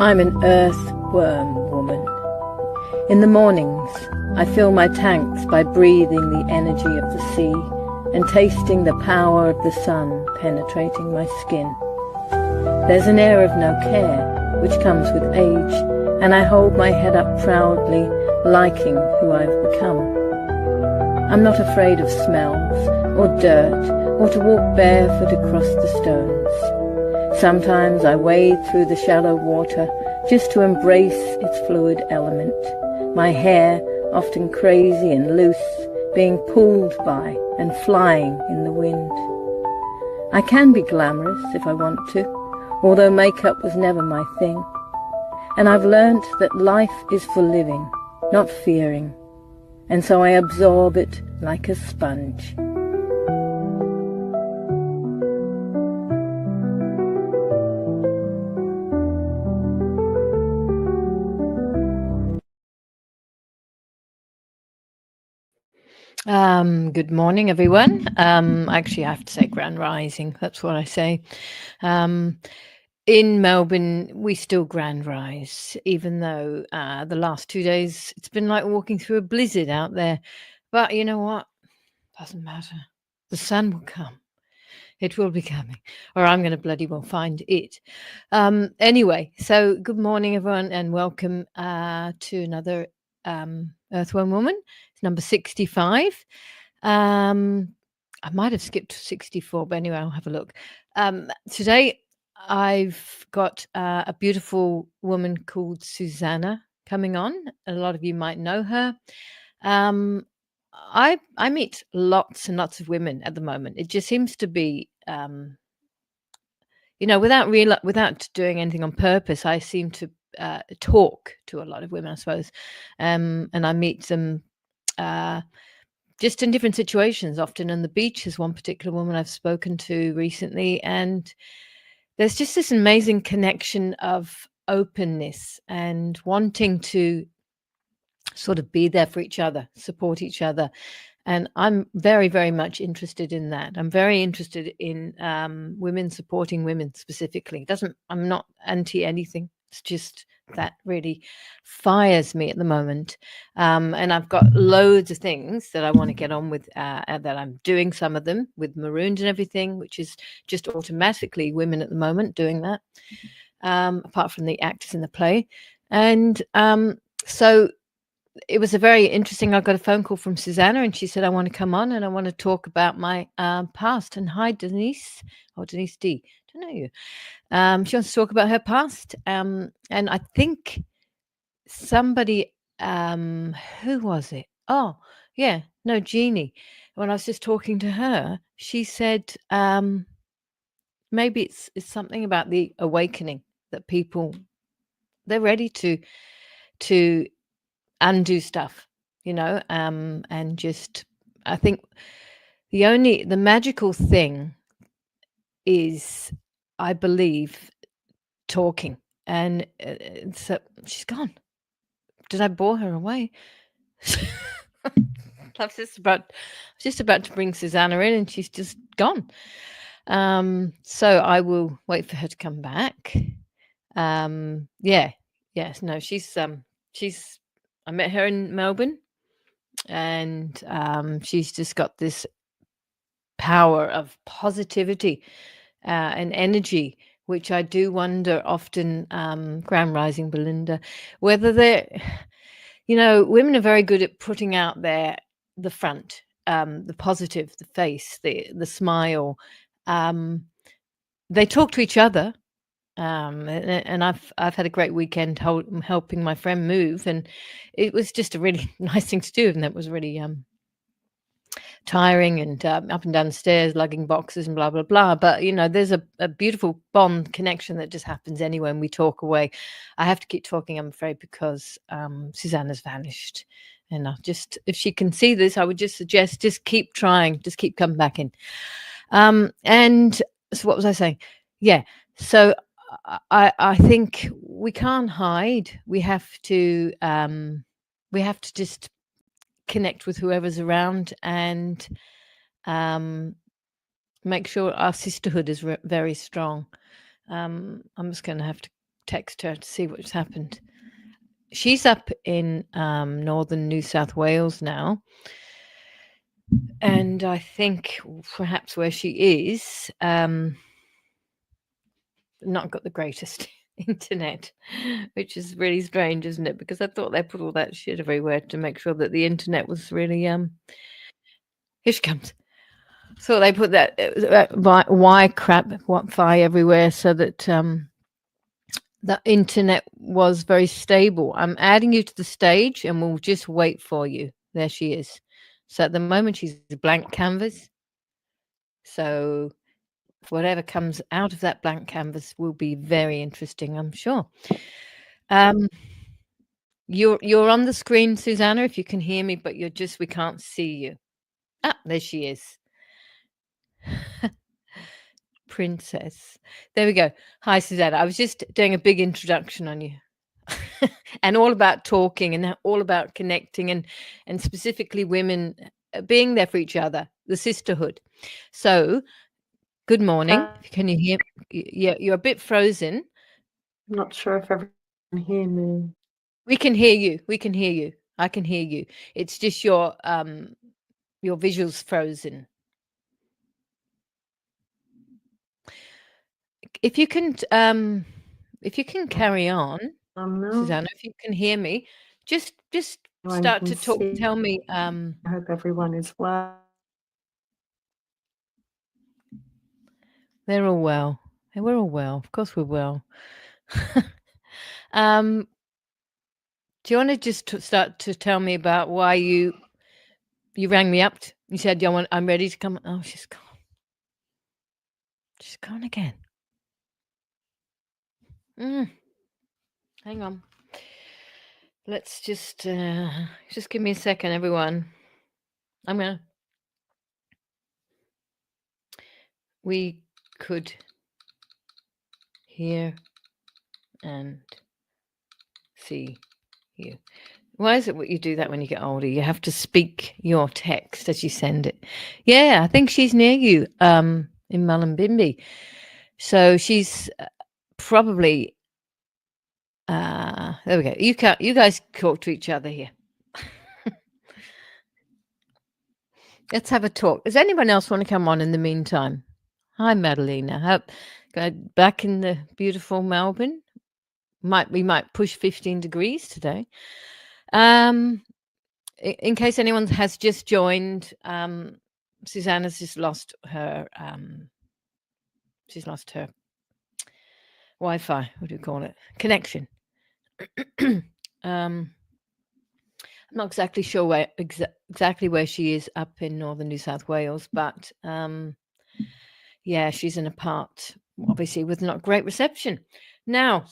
I'm an earthworm woman. In the mornings, I fill my tanks by breathing the energy of the sea and tasting the power of the sun penetrating my skin. There's an air of no care, which comes with age, and I hold my head up proudly, liking who I've become. I'm not afraid of smells, or dirt, or to walk barefoot across the stones. Sometimes I wade through the shallow water just to embrace its fluid element, my hair often crazy and loose, being pulled by and flying in the wind. I can be glamorous if I want to, although makeup was never my thing. And I've learnt that life is for living, not fearing, and so I absorb it like a sponge. Good morning, everyone. Actually, I have to say grand rising. That's what I say. In Melbourne, we still grand rise, even though the last 2 days, it's been like walking through a blizzard out there. But you know what? Doesn't matter. The sun will come. It will be coming, or I'm going to bloody well find it. Anyway, so good morning, everyone, and welcome to another Earthworm Woman. It's number 65. I might have skipped 64, but anyway, I'll have a look. Today, I've got a beautiful woman called Suzanne coming on. A lot of you might know her. I meet lots and lots of women at the moment. It just seems to be, without doing anything on purpose, I seem to talk to a lot of women, I suppose, and I meet them just in different situations. Often on the beach is one particular woman I've spoken to recently, and there's just this amazing connection of openness and wanting to sort of be there for each other, support each other. And I'm very, very much interested in that. I'm very interested in women supporting women specifically. I'm not anti anything. It's just that really fires me at the moment. And I've got loads of things that I want to get on with, that I'm doing, some of them with marooned and everything, which is just automatically women at the moment doing that, apart from the actors in the play. And so it was a very interesting, I got a phone call from Suzanne, and she said, I want to come on and I want to talk about my past. And hi, Denise, or Denise D. Don't know you. She wants to talk about her past. And I think somebody, who was it? Oh, yeah, no, Jeannie. When I was just talking to her, she said, maybe it's something about the awakening that people, they're ready to undo stuff, and just, I think the magical thing is, I believe, talking. And so she's gone. Did I bore her away? I was just about to bring Susanna in, and she's just gone. So I will wait for her to come back. Yes, no, she's I met her in Melbourne, and she's just got this power of positivity and energy, which I do wonder often, Grand Rising Belinda, whether women are very good at putting out the front, the positive, the face, the smile. They talk to each other. And I've had a great weekend helping my friend move, and it was just a really nice thing to do, and that was really tiring, and up and down the stairs lugging boxes and blah blah blah. But there's a beautiful bond connection that just happens anyway, and we talk away. I have to keep talking, I'm afraid, because Suzanne has vanished, and if she can see this, I would just suggest just keep trying, just keep coming back in. And so what was I saying? Yeah. So I think we can't hide. We have to just connect with whoever's around and um, make sure our sisterhood is very strong. I'm just going to have to text her to see what's happened. She's up in northern New South Wales now, and I think perhaps where she is, not got the greatest internet, which is really strange, isn't it? Because I thought they put all that shit everywhere to make sure that the internet was really here she comes. So they put that Wi-Fi everywhere so that the internet was very stable. I'm adding you to the stage, and we'll just wait for you. There she is. So at the moment, she's a blank canvas. So whatever comes out of that blank canvas will be very interesting, I'm sure. Um, you're on the screen, Susanna, if you can hear me, but we can't see you. Ah, there she is. Princess. There we go. Hi, Susanna. I was just doing a big introduction on you. And all about talking and all about connecting and specifically women being there for each other, the sisterhood. So, good morning. Can you hear? Yeah, you're a bit frozen. I'm not sure if everyone can hear me. We can hear you. We can hear you. I can hear you. It's just your visuals frozen. If you can carry on, Susanna, if you can hear me, just start to talk. Tell me. I hope everyone is well. They're all well. We're all well. Of course, we're well. Do you want to just start to tell me about why you rang me up? You said I'm ready to come. Oh, she's gone. She's gone again. Hang on. Let's just give me a second, everyone. We could hear and see you. Why is it what you do that when you get older? You have to speak your text as you send it. Yeah, I think she's near you in Mullumbimby. So she's probably there we go. You guys talk to each other here. Let's have a talk. Does anyone else want to come on in the meantime? Hi, Maddalena. Back in the beautiful Melbourne. We might push 15 degrees today. In case anyone has just joined, Susanna's just lost her. She's lost her Wi-Fi. What do you call it? Connection. I'm not exactly sure where exactly where she is up in northern New South Wales, but yeah, she's in a part obviously with not great reception. Now,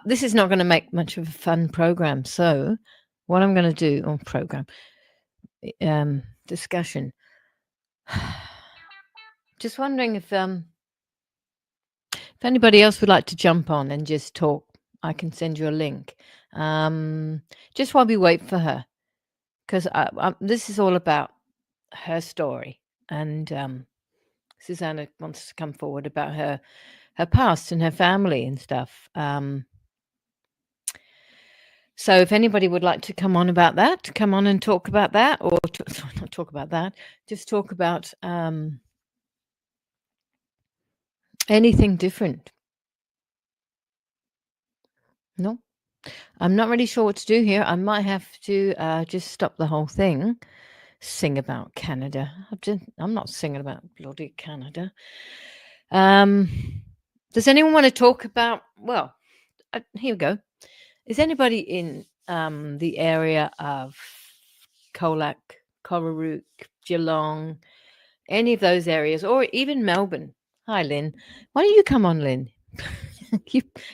this is not going to make much of a fun program. So, what I'm going to do discussion. Just wondering if anybody else would like to jump on and just talk. I can send you a link. Just while we wait for her, because this is all about her story, and Susanna wants to come forward about her past and her family and stuff. So if anybody would like to come on about that, come on and talk about that, or not talk about that, just talk about anything different. No, I'm not really sure what to do here. I might have to just stop the whole thing. Sing about Canada. I'm not singing about bloody Canada. Does anyone want to talk about? Well, here we go. Is anybody in the area of Colac, Cororook, Geelong, any of those areas, or even Melbourne? Hi, Lynn. Why don't you come on, Lynn?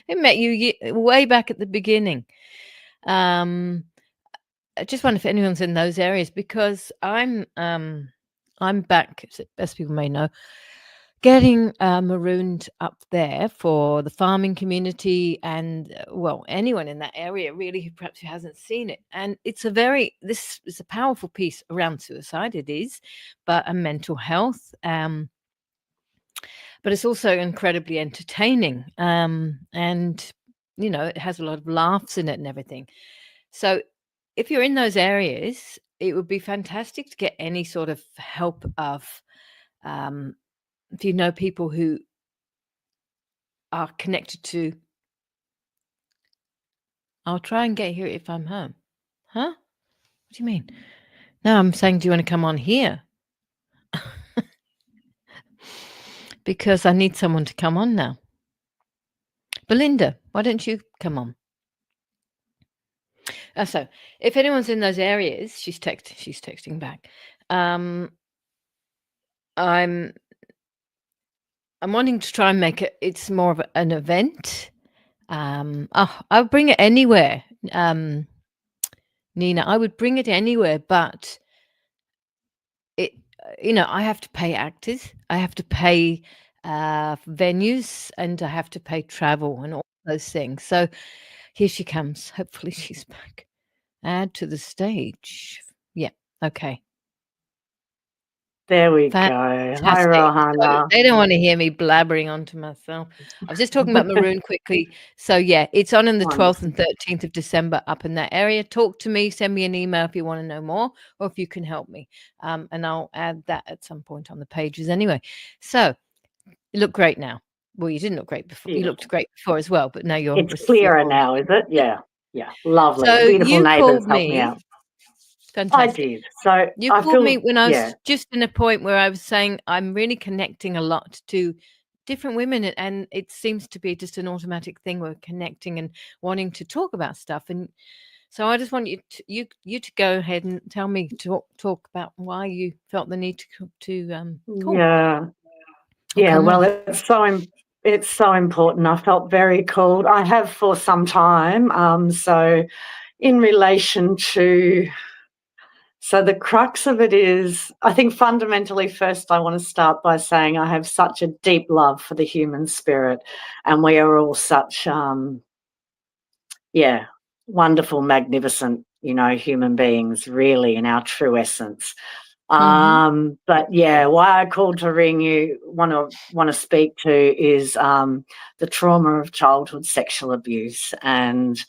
I met you way back at the beginning. I just wonder if anyone's in those areas, because I'm I'm back, as people may know, getting marooned up there for the farming community and, well, anyone in that area really who perhaps who hasn't seen it. And this is a powerful piece around suicide, it is, and mental health. But it's also incredibly entertaining. And, it has a lot of laughs in it and everything. So if you're in those areas, it would be fantastic to get any sort of help of, if you know people who are connected to, I'll try and get here if I'm home. Huh? What do you mean? No, I'm saying, do you want to come on here? Because I need someone to come on now. Belinda, why don't you come on? So if anyone's in those areas, she's texting back. I'm wanting to try and make it's more of an event. I'll bring it anywhere. Nina, I would bring it anywhere, but it, I have to pay actors, I have to pay venues, and I have to pay travel and all those things. So here she comes. Hopefully she's back. Add to the stage. Yeah. Okay. There we Fantastic. go. Hi, So Rohana. they don't want to hear me blabbering onto myself. I was just talking about Maroon quickly. So yeah, it's on the 12th and 13th of December up in that area. Talk to me, send me an email if you want to know more, or if you can help me. And I'll add that at some point on the pages anyway. So you look great now. Well, you didn't look great before. Yeah. You looked great before as well, but now you're It's clearer now, is it? Yeah. Yeah. Lovely. So Beautiful you neighbours called helped me me. out. Fantastic. I did. So You I called me feel, when I was yeah. just in a point where I was saying I'm really connecting a lot to different women, and it seems to be just an automatic thing. We're connecting and wanting to talk about stuff, and so I just want you to go ahead and tell me, talk about why you felt the need to call. Yeah. Yeah. Well, it's so important. I felt very called. I have for some time. So in relation to, so the crux of it is, I think fundamentally, first, I want to start by saying I have such a deep love for the human spirit, and we are all such, wonderful, magnificent, human beings, really, in our true essence. But yeah, why I called to ring you, want to speak to is the trauma of childhood sexual abuse and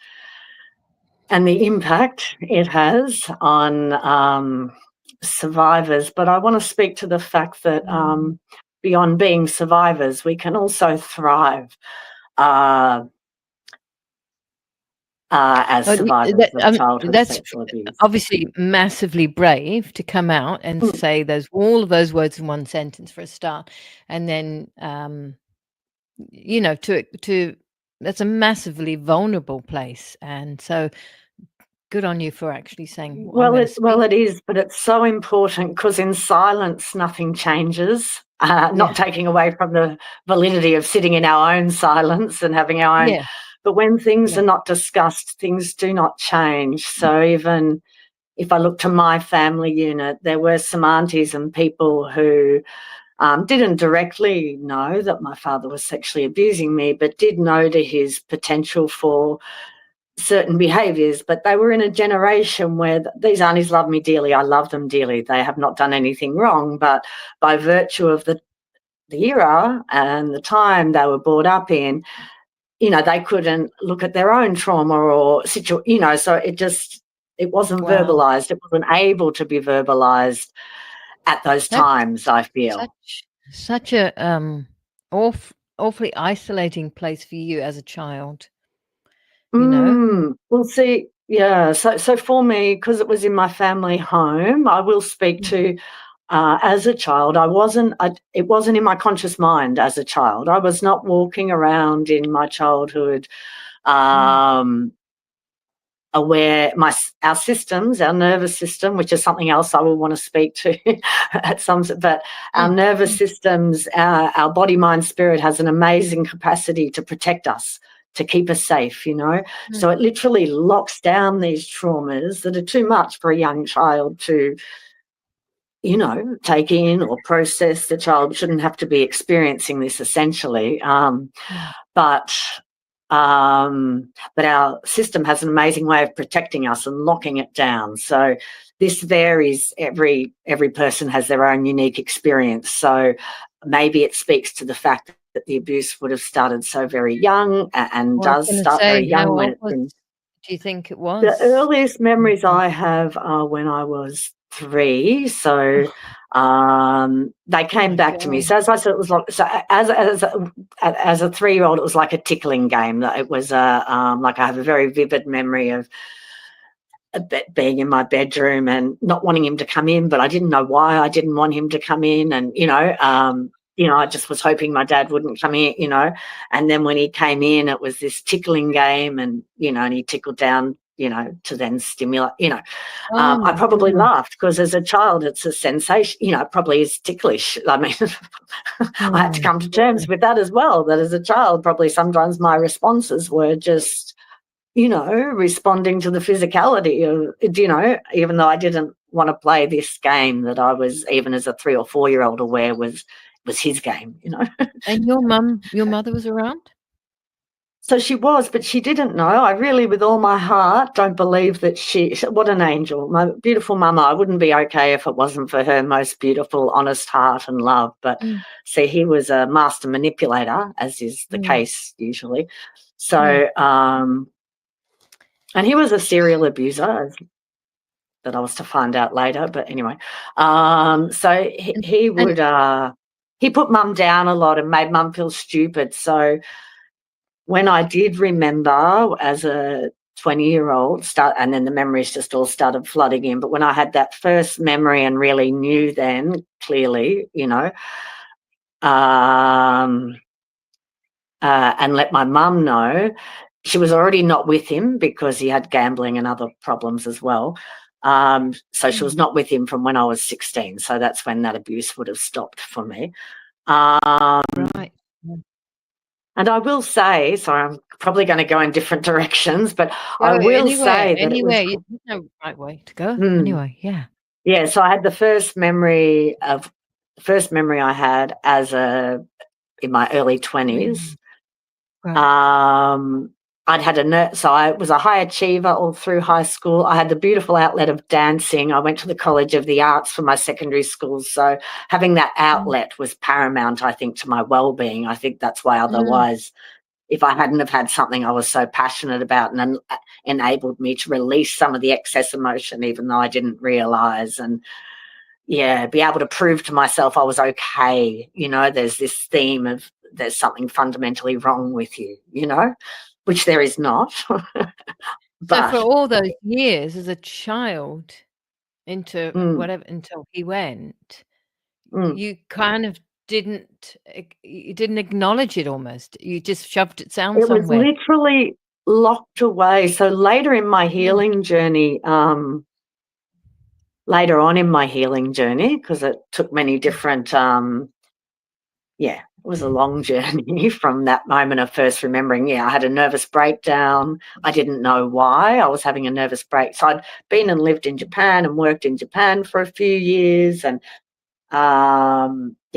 the impact it has on survivors. But I want to speak to the fact that beyond being survivors, we can also thrive as survivors of childhood sexual abuse. Obviously massively brave to come out and say all of those words in one sentence for a start, and then to that's a massively vulnerable place, and so good on you for actually saying, well, it is, but it's so important because in silence nothing changes. Not taking away from the validity of sitting in our own silence and having our own, but when things are not discussed, things do not change. So even if I look to my family unit, there were some aunties and people who didn't directly know that my father was sexually abusing me, but did know to his potential for certain behaviours. But they were in a generation where these aunties love me dearly. I love them dearly. They have not done anything wrong, but by virtue of the era and the time they were brought up in, they couldn't look at their own trauma or so it wasn't verbalised. It wasn't able to be verbalised at those times, I feel. Such a awfully isolating place for you as a child. Well, see, yeah. So for me, because it was in my family home, I will speak to. As a child, it wasn't in my conscious mind as a child. I was not walking around in my childhood aware our systems, our nervous system, which is something else I will want to speak to at some, but our nervous systems, our body, mind, spirit has an amazing capacity to protect us, to keep us safe, So it literally locks down these traumas that are too much for a young child to take in or process. The child shouldn't have to be experiencing this essentially. But our system has an amazing way of protecting us and locking it down. So this varies. Every person has their own unique experience. So maybe it speaks to the fact that the abuse would have started so very young and does start very young. Do you think it was? The earliest memories I have are when I was 3. So they came back to me. So as I said, it was like, so as a 3-year-old, it was like a tickling game. It was like I have a very vivid memory of being in my bedroom and not wanting him to come in, but I didn't know why I didn't want him to come in, and I just was hoping my dad wouldn't come in, and then when he came in, it was this tickling game, and and he tickled down, to then stimulate, I probably laughed because as a child it's a sensation, it probably is ticklish. I mean, I had to come to terms with that as well, that as a child probably sometimes my responses were just, responding to the physicality of, even though I didn't want to play this game that I was, even as a 3 or 4-year-old, aware was his game, And your mother was around? So she was, but she didn't know. I really, with all my heart, don't believe that what an angel. My beautiful mama, I wouldn't be okay if it wasn't for her most beautiful, honest heart and love. But see, he was a master manipulator, as is the case usually. So, and he was a serial abuser, that I was to find out later. But anyway, so he would, he put mum down a lot and made mum feel stupid. So when I did remember as a 20-year-old, and then the memories just all started flooding in, but when I had that first memory and really knew then clearly, and let my mum know, she was already not with him because he had gambling and other problems as well. So she was not with him from when I was 16. So that's when that abuse would have stopped for me. Right. And I will say, sorry, I'm probably going to go in different directions, but I will say that anywhere. There's no right way to go. Anyway, yeah. Yeah, so I had the first memory I had in my early 20s. Right. I'd had so I was a high achiever all through high school. I had the beautiful outlet of dancing. I went to the College of the Arts for my secondary school. So having that outlet was paramount, I think, to my well-being. I think that's why otherwise, if I hadn't have had something I was so passionate about and enabled me to release some of the excess emotion, even though I didn't realise, and be able to prove to myself I was okay. There's this theme of there's something fundamentally wrong with you, which there is not. But so for all those years as a child into whatever, until he went, you kind of didn't acknowledge it almost. You just shoved it down somewhere. It was literally locked away. So later in my healing journey, because it took many different, it was a long journey from that moment of first remembering. I had a nervous breakdown. I didn't know why I was having a nervous break. So I'd been and lived in Japan and worked in Japan for a few years, and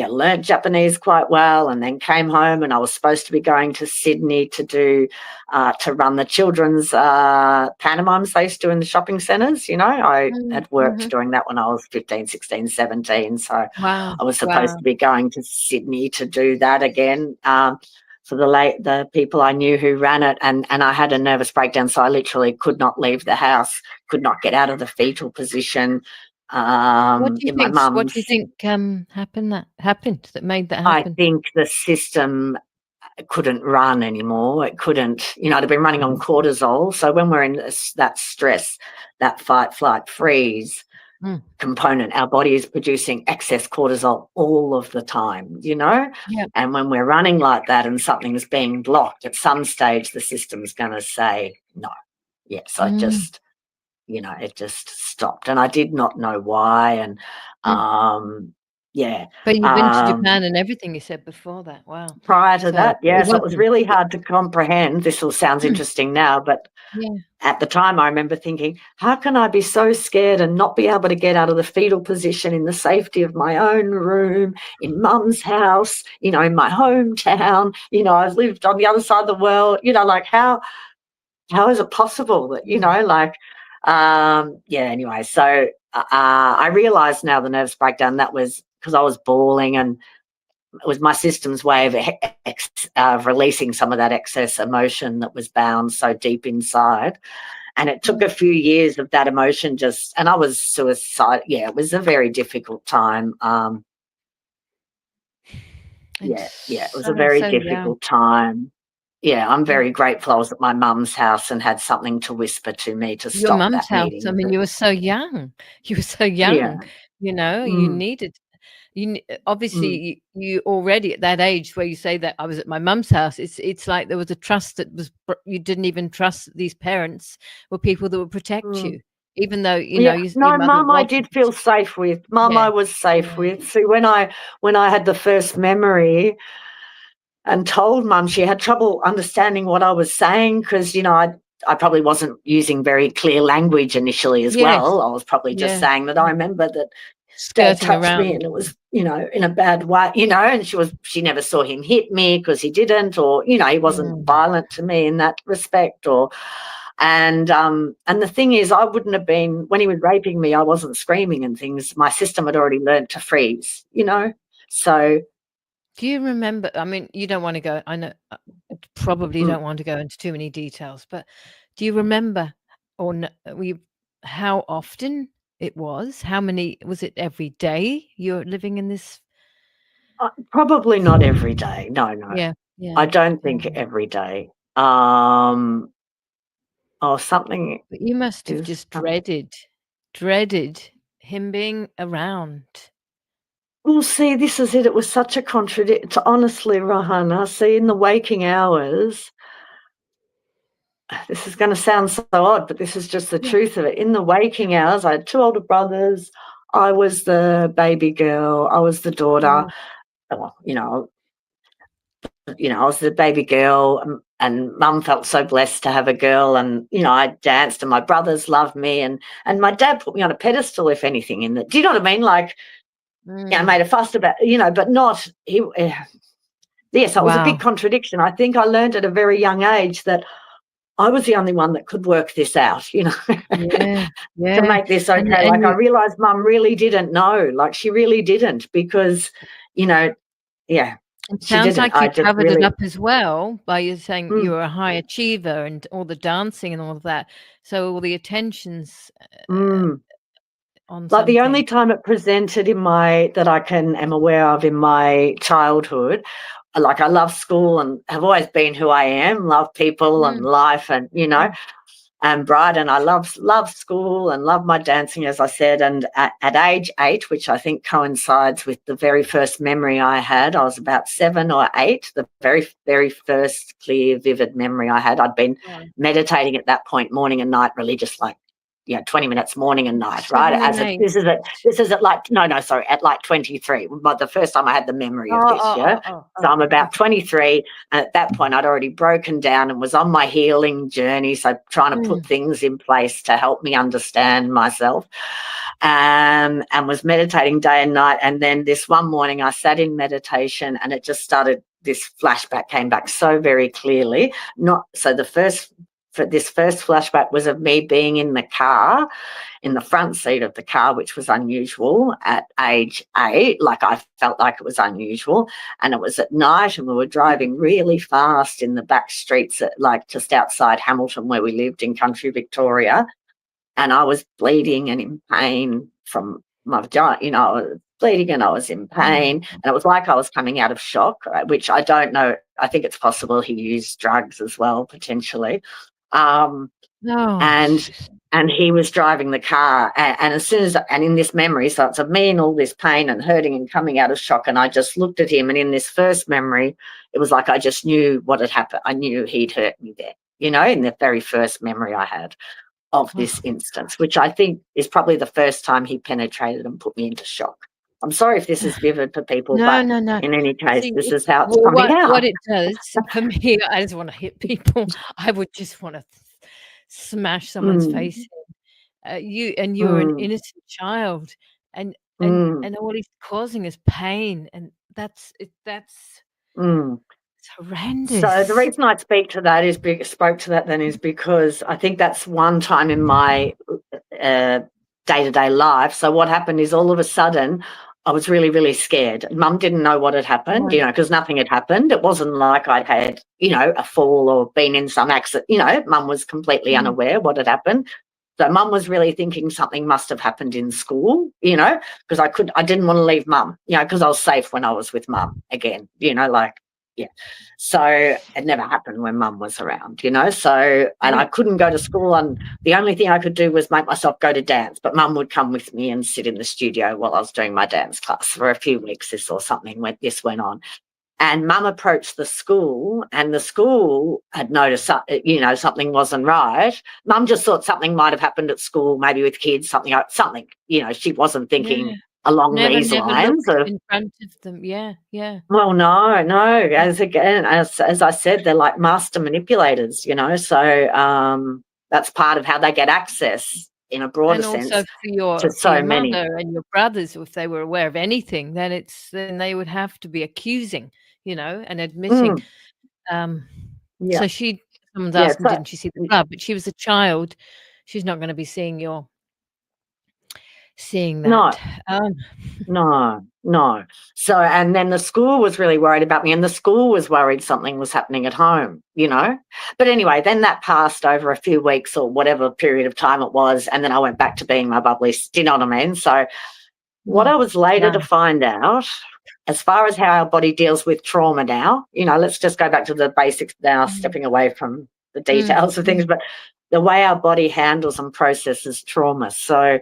learnt Japanese quite well, and then came home, and I was supposed to be going to Sydney to run the children's pantomimes they used to do in the shopping centres. I had worked doing that when I was 15, 16, 17. So I was supposed to be going to Sydney to do that again for the people I knew who ran it, and I had a nervous breakdown, so I literally could not leave the house, could not get out of the fetal position. What do you think happened that made that happen? I think the system couldn't run anymore. It couldn't, it had been running on cortisol. So when we're in that stress, that fight, flight, freeze component, our body is producing excess cortisol all of the time, And when we're running like that and something's being blocked, at some stage the system's going to say no. So it just it just stopped, and I did not know why. And yeah. But you've been to Japan and everything you said before that. Wow. Prior to So that, it so it was wasn't. really hard to comprehend. This all sounds interesting now, but Yeah. at the time I remember thinking, how can I be so scared and not be able to get out of the fetal position in the safety of my own room, in mum's house, in my hometown? I've lived on the other side of the world, like how is it possible that, anyway, so I realised now the nervous breakdown, that was because I was bawling, and it was my system's way of releasing some of that excess emotion that was bound so deep inside. And it took a few years of that emotion and I was suicidal. Yeah, it was a very difficult time. It was a very difficult time. Yeah, I'm very grateful I was at my mum's house and had something to whisper to me to Your stop mum's that house, I needing. mean, you were so young. You were so Yeah. young, you Mm. needed obviously, Mm. you already at that age where you say that I was at my mum's house, it's like there was a trust that was you didn't even trust that these parents were people that would protect Mm. you, even though, Yeah. your No, mother mum I did wasn't. feel safe with. Mum Yeah. I was safe Yeah. with. See, when I had the first memory and told mum, she had trouble understanding what I was saying because, I probably wasn't using very clear language initially as Yes. well. I was probably just Yeah. saying that I remember that Dad Skirting touched me around. and it was, in a bad way, and she never saw him hit me because he didn't, or, he wasn't violent to me in that respect, and the thing is, I wouldn't have been, when he was raping me, I wasn't screaming and things. My system had already learned to freeze, so. Do you remember, I mean, you don't wanna go, I know, probably Mm. don't want to go into too many details, but do you remember or how often it was? How many was it every day you're living in this? Probably not every day. No, no. Yeah, I yeah, don't yeah. think every day. Something But you must have is just dreaded him being around. well, see, this is it. It was such a honestly, Rahana, see, in the waking hours, this is gonna sound so odd, but this is just the Yeah. truth of it. In the waking hours, I had 2 older brothers. I was the baby girl. I was the daughter. Oh, Well, I was the baby girl, and mum felt so blessed to have a girl, and, I danced and my brothers loved me, and my dad put me on a pedestal, if anything, in that. Do you know what I mean? Like, made a fuss about, but not he. Yes, it was a big wow. contradiction. I think I learned at a very young age that I was the only one that could work this out, Yeah, to yeah. make this And okay. Like, I you realized mum really didn't know. Like, she really didn't, because, you know, yeah, it she sounds didn't. like I you just covered it really. up as well by you saying you Mm, were a high achiever and all the dancing and all of that. So all the attentions, mm. on Like, the only something. time it presented that I am aware of in my childhood, like, I love school and have always been who I am, love people and Mm, life, and, mm, and bright, and I love school and love my dancing, as I said. And at age 8, which I think coincides with the very first memory I had, I was about 7 or 8, the very, very first clear, vivid memory I had. I'd been wow. meditating at that point, morning and night, religious, like, 20 minutes morning and night, right? 7 and 8. This is at like, no, sorry, at like 23, but the first time I had the memory of Oh, this, oh, yeah? oh, oh, So oh, I'm about okay. 23, and at that point I'd already broken down and was on my healing journey, so trying to put things in place to help me understand myself, and was meditating day and night. And then this one morning I sat in meditation, and it just started, this flashback came back so very clearly. This first flashback was of me being in the car, in the front seat of the car, which was unusual at age 8. Like, I felt like it was unusual. And it was at night, and we were driving really fast in the back streets, like just outside Hamilton, where we lived in country Victoria. And I was bleeding and in pain from my vagina, I was bleeding and I was in pain. And it was like I was coming out of shock, which I don't know. I think it's possible he used drugs as well, potentially. Oh, And he was driving the car, and as soon as, and in this memory, so it's of me in all this pain and hurting and coming out of shock, and I just looked at him, and in this first memory, it was like I just knew what had happened. I knew he'd hurt me there, in the very first memory I had of this instance, which I think is probably the first time he penetrated and put me into shock. I'm sorry if this is vivid for people, No, but no, no. in any case, See, this is how it's well, coming out. what it does for me, I just wanna hit people. I would just wanna smash someone's face in. You're an innocent child, and all he's causing is pain, and that's it's So the horrendous. reason I spoke to that then is because I think that's one time in my day-to-day life. So what happened is all of a sudden I was really, really scared. Mum didn't know what had happened, Right. because nothing had happened. It wasn't like I'd had, a fall or been in some accident. Mum was completely unaware what had happened. So Mum was really thinking something must have happened in school, because I didn't want to leave Mum, because I was safe when I was with Mum again, yeah. So it never happened when Mum was around, so, and I couldn't go to school, and the only thing I could do was make myself go to dance, but Mum would come with me and sit in the studio while I was doing my dance class for a few weeks. This or something when this went on. And Mum approached the school, and the school had noticed, something wasn't right. Mum just thought something might have happened at school, maybe with kids, something. She wasn't thinking along Never these lines look of. in front of them. Yeah. Well, no. As I said, they're like master manipulators, so that's part of how they get access in a broader And also sense for to your so many. mother and your brothers, if they were aware of anything, then they would have to be accusing, and admitting. Yeah, So someone's yeah. asking, didn't she see the club? But she was a child. She's not gonna be seeing No, that. Um, no. So, and then the school was really worried about me, and the school was worried something was happening at home. But anyway, then that passed over a few weeks or whatever period of time it was, and then I went back to being my bubbly. Do you know what I mean? So, what I was later to find out, as far as how our body deals with trauma now, let's just go back to the basics now, stepping away from the details of things, but the way our body handles and processes trauma. So,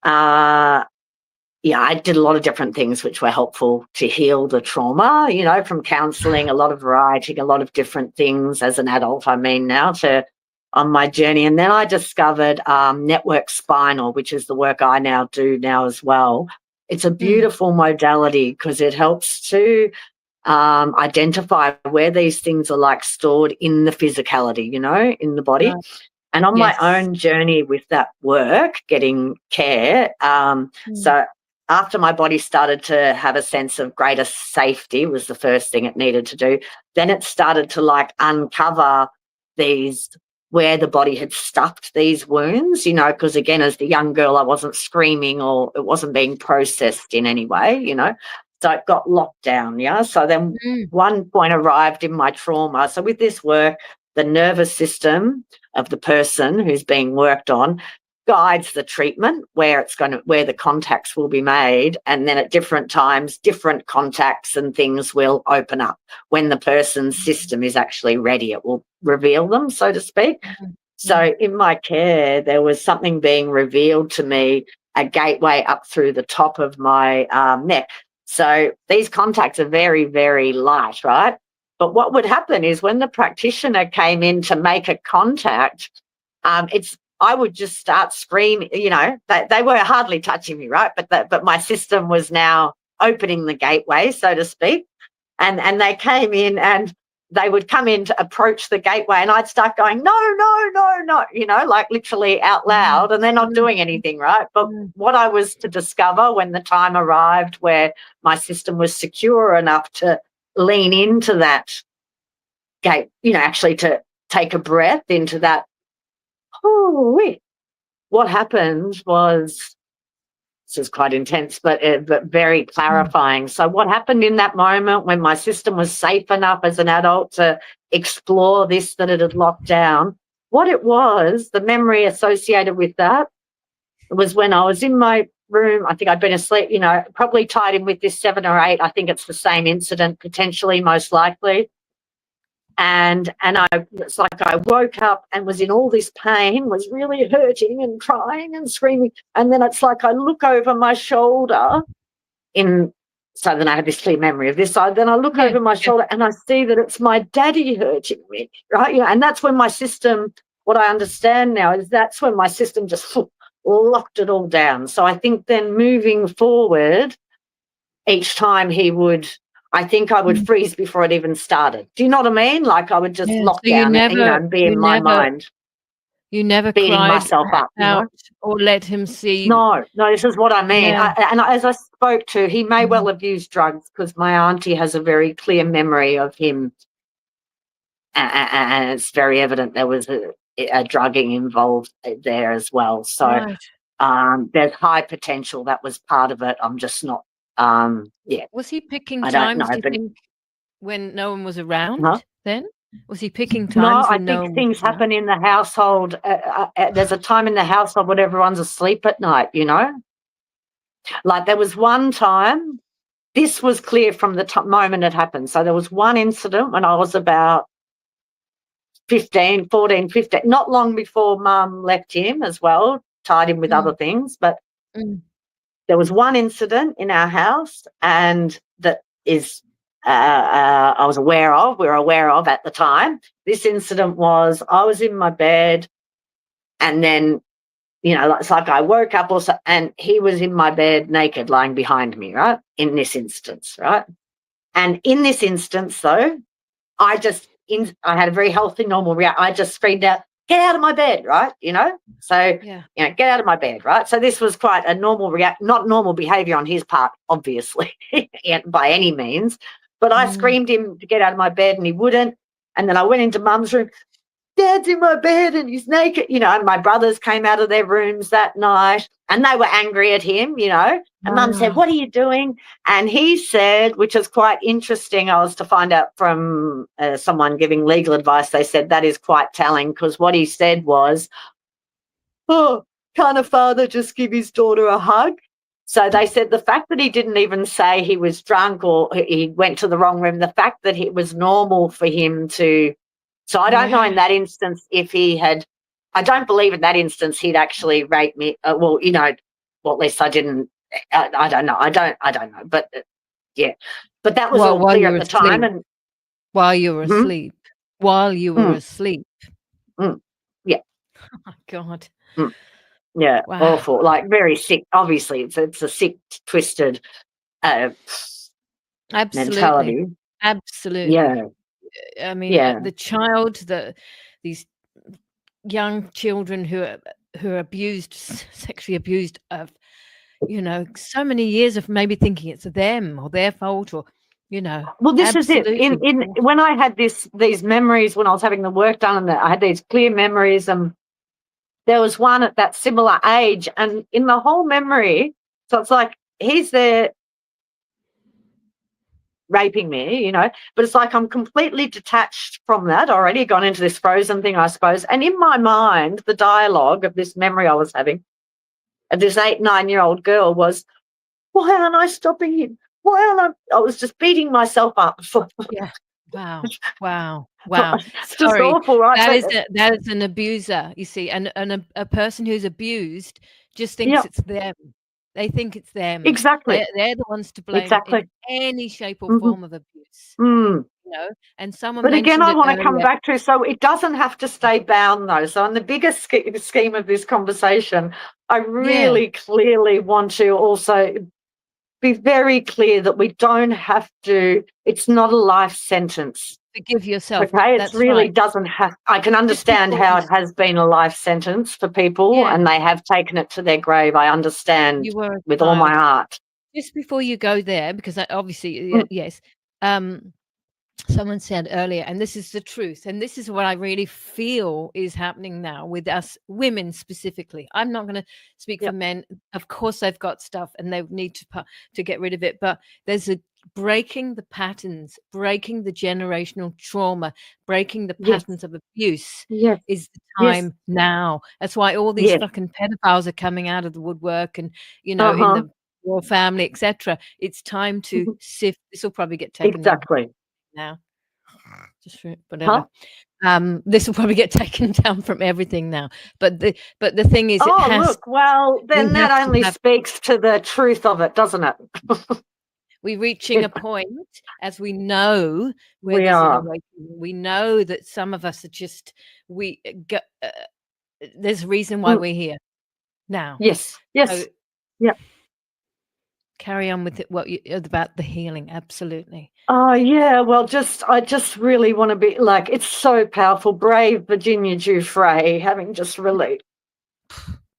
I did a lot of different things which were helpful to heal the trauma, from counselling, a lot of writing, a lot of different things as an adult, now, on my journey. And then I discovered network spinal, which is the work I now do now as well. It's a beautiful modality because it helps to identify where these things are like stored in the physicality, in the body. Right. And on my Yes. own journey with that work, getting care, so after my body started to have a sense of greater safety was the first thing it needed to do, then it started to like uncover these where the body had stuffed these wounds, because again, as the young girl, I wasn't screaming or it wasn't being processed in any way, so it got locked down, So then one point arrived in my trauma. So with this work, the nervous system of the person who's being worked on guides the treatment where the contacts will be made, and then at different times different contacts and things will open up when the person's system is actually ready. It will reveal them, so to speak. So in my care there was something being revealed to me, a gateway up through the top of my neck. So these contacts are very, very light, right? But what would happen is when the practitioner came in to make a contact, I would just start screaming, they were hardly touching me, right? But my system was now opening the gateway, so to speak. And they came in and they would come in to approach the gateway, and I'd start going, no, like literally out loud, and they're not doing anything, right? But what I was to discover when the time arrived where my system was secure enough to lean into that gate, actually to take a breath into that. What happened was, this is quite intense, but very clarifying. So what happened in that moment when my system was safe enough as an adult to explore this that it had locked down, what it was, the memory associated with that was when I was in my room. I think I'd been asleep, probably tied in with this 7 or 8. I think it's the same incident, potentially, most likely. And it's like I woke up and was in all this pain, was really hurting and crying and screaming. And then it's like I look over my shoulder so then I had this clear memory of this. So then I look over my shoulder and I see that it's my daddy hurting me, right? And that's when my system, what I understand now is that's when my system just locked it all down. So I think then moving forward, each time I think I would freeze before it even started. Do you know what I mean? Like I would just lock So down and be in my mind. You never beating cried myself up, out or let him see? No, this is what I mean. Yeah. As I spoke to, he may well have used drugs because my auntie has a very clear memory of him, and it's very evident there was a drugging involved there as well. So there's high potential that was part of it. I'm just not, Was he picking I don't times, know, do you think, when no one was around then? Was he picking No, times I when no think one things was around? happen in the household. There's a time in the household when everyone's asleep at night, Like there was one time, this was clear from the moment it happened. So there was one incident when I was about 15, not long before Mum left him as well, tied him with other things. But there was one incident in our house, and that is I was aware of, we were aware of at the time. This incident was, I was in my bed, and then, it's like I woke up and he was in my bed naked, lying behind me, right? In this instance, right? And in this instance, though, I had a very healthy, normal reaction. I just screamed out, "Get out of my bed," right? So, get out of my bed, right? So this was quite a normal not normal behaviour on his part, obviously, by any means. But I screamed him to get out of my bed and he wouldn't. And then I went into Mum's room, "Dad's in my bed and he's naked," and my brothers came out of their rooms that night and they were angry at him, and Mum said, "What are you doing?" And he said, which is quite interesting, I was to find out from someone giving legal advice, they said that is quite telling, because what he said was, "Oh, can't a father just give his daughter a hug?" So they said the fact that he didn't even say he was drunk or he went to the wrong room, the fact that it was normal for him to. So I don't know in that instance if he had, I don't believe in that instance he'd actually raped me. Well, at least I didn't, I don't know. I don't know. But but that was all clear at the time. And while you were asleep. While you were asleep. Yeah. Oh my God. Yeah. Wow. Awful. Like very sick. Obviously, it's a sick, twisted mentality. Absolutely. Yeah. I mean, the child, these young children who are abused, sexually abused of, so many years of maybe thinking it's them or their fault or, Well, this is it. When I had these memories when I was having the work done, and I had these clear memories, and there was one at that similar age, and in the whole memory, so it's like he's there raping me, but it's like I'm completely detached from that, already gone into this frozen thing, I suppose. And in my mind, the dialogue of this memory I was having of this 8, 9-year-old girl was, "Why aren't I stopping him? Why aren't I?" I was just beating myself up for. Yeah. Wow. It's just awful, right? That is an abuser, you see, and a person who's abused just thinks it's them. They think it's them. Exactly. They're the ones to blame in any shape or form of abuse. And someone But again, I want to come earlier. back to, so it doesn't have to stay bound, though. So in the bigger scheme of this conversation, I really clearly want to also be very clear that we don't have to, it's not a life sentence. Forgive yourself. Okay, it really doesn't have, I can understand how it has been a life sentence for people and they have taken it to their grave. I understand with all my heart. Just before you go there, because obviously, yes, someone said earlier, and this is the truth, and this is what I really feel is happening now with us women specifically. I'm not going to speak for men. Of course, they've got stuff and they need to get rid of it. But there's a breaking the patterns, breaking the generational trauma, breaking the patterns of abuse is the time now. That's why all these fucking pedophiles are coming out of the woodwork and, in the royal family, etc. It's time to sift. This will probably get taken down now. Just for whatever. This will probably get taken down from everything now. But the thing is, well, then that only speaks to the truth of it, doesn't it? We're reaching a point, as we know, where there's an awakening. We know that some of us are just there's a reason why we're here now. Yes. So, carry on with it, about the healing. Absolutely. Oh, yeah. Well, I just really want to be like, it's so powerful. Brave Virginia Giuffre, having just really,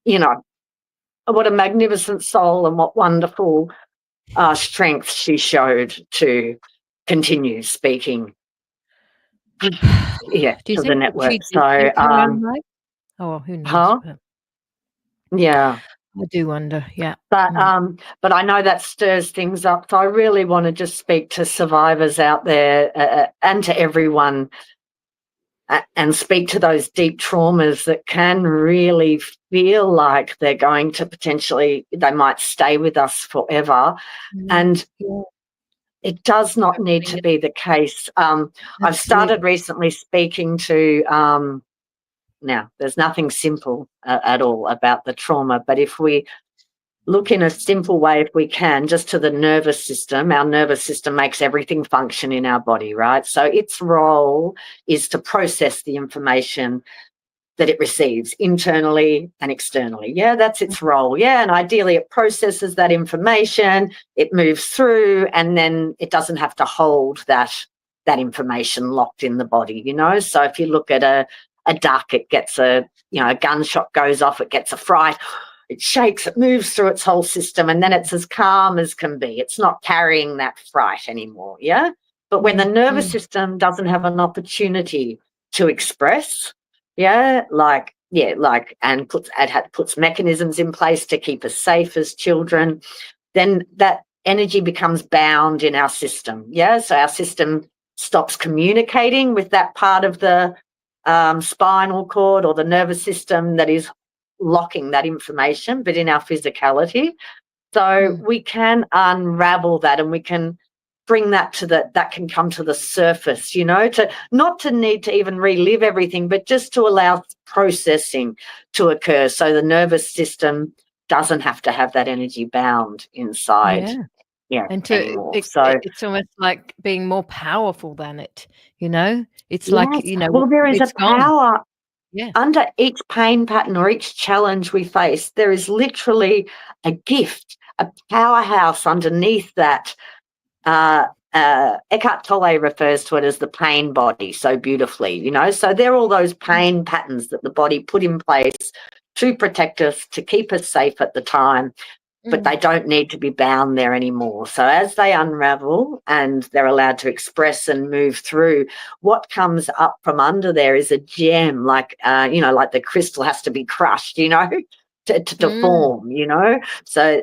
what a magnificent soul and what wonderful strength she showed to continue speaking. Yeah, Do you to the think that network. she did So, take her own life? Oh, who knows? huh? Yeah. I do wonder. Yeah. But I know that stirs things up. So I really want to just speak to survivors out there and to everyone, and speak to those deep traumas that can really feel like they're going to they might stay with us forever. And it does not need to be the case. I've started recently speaking to, now there's nothing simple at all about the trauma, but if we look in a simple way, if we can, just to the nervous system. Our nervous system makes everything function in our body, right? So its role is to process the information that it receives internally and externally. Yeah, that's its role. Yeah, and ideally it processes that information, it moves through, and then it doesn't have to hold that information locked in the body, So if you look at a duck, it gets a gunshot goes off, it gets a fright, it shakes, it moves through its whole system, and then it's as calm as can be. It's not carrying that fright anymore, yeah? But when the nervous system doesn't have an opportunity to express, and puts mechanisms in place to keep us safe as children, then that energy becomes bound in our system, yeah? So our system stops communicating with that part of the spinal cord or the nervous system that is locking that information, but in our physicality. So we can unravel that, and we can bring that that can come to the surface, to not to need to even relive everything, but just to allow processing to occur, so the nervous system doesn't have to have that energy bound inside. Yeah, and anymore. it's almost like being more powerful than it, It's like, well, there is a power. Yeah. Under each pain pattern or each challenge we face, there is literally a gift, a powerhouse underneath that. Eckhart Tolle refers to it as the pain body so beautifully, So they're all those pain patterns that the body put in place to protect us, to keep us safe at the time, but they don't need to be bound there anymore. So as they unravel and they're allowed to express and move through, what comes up from under there is a gem, like the crystal has to be crushed, to form, So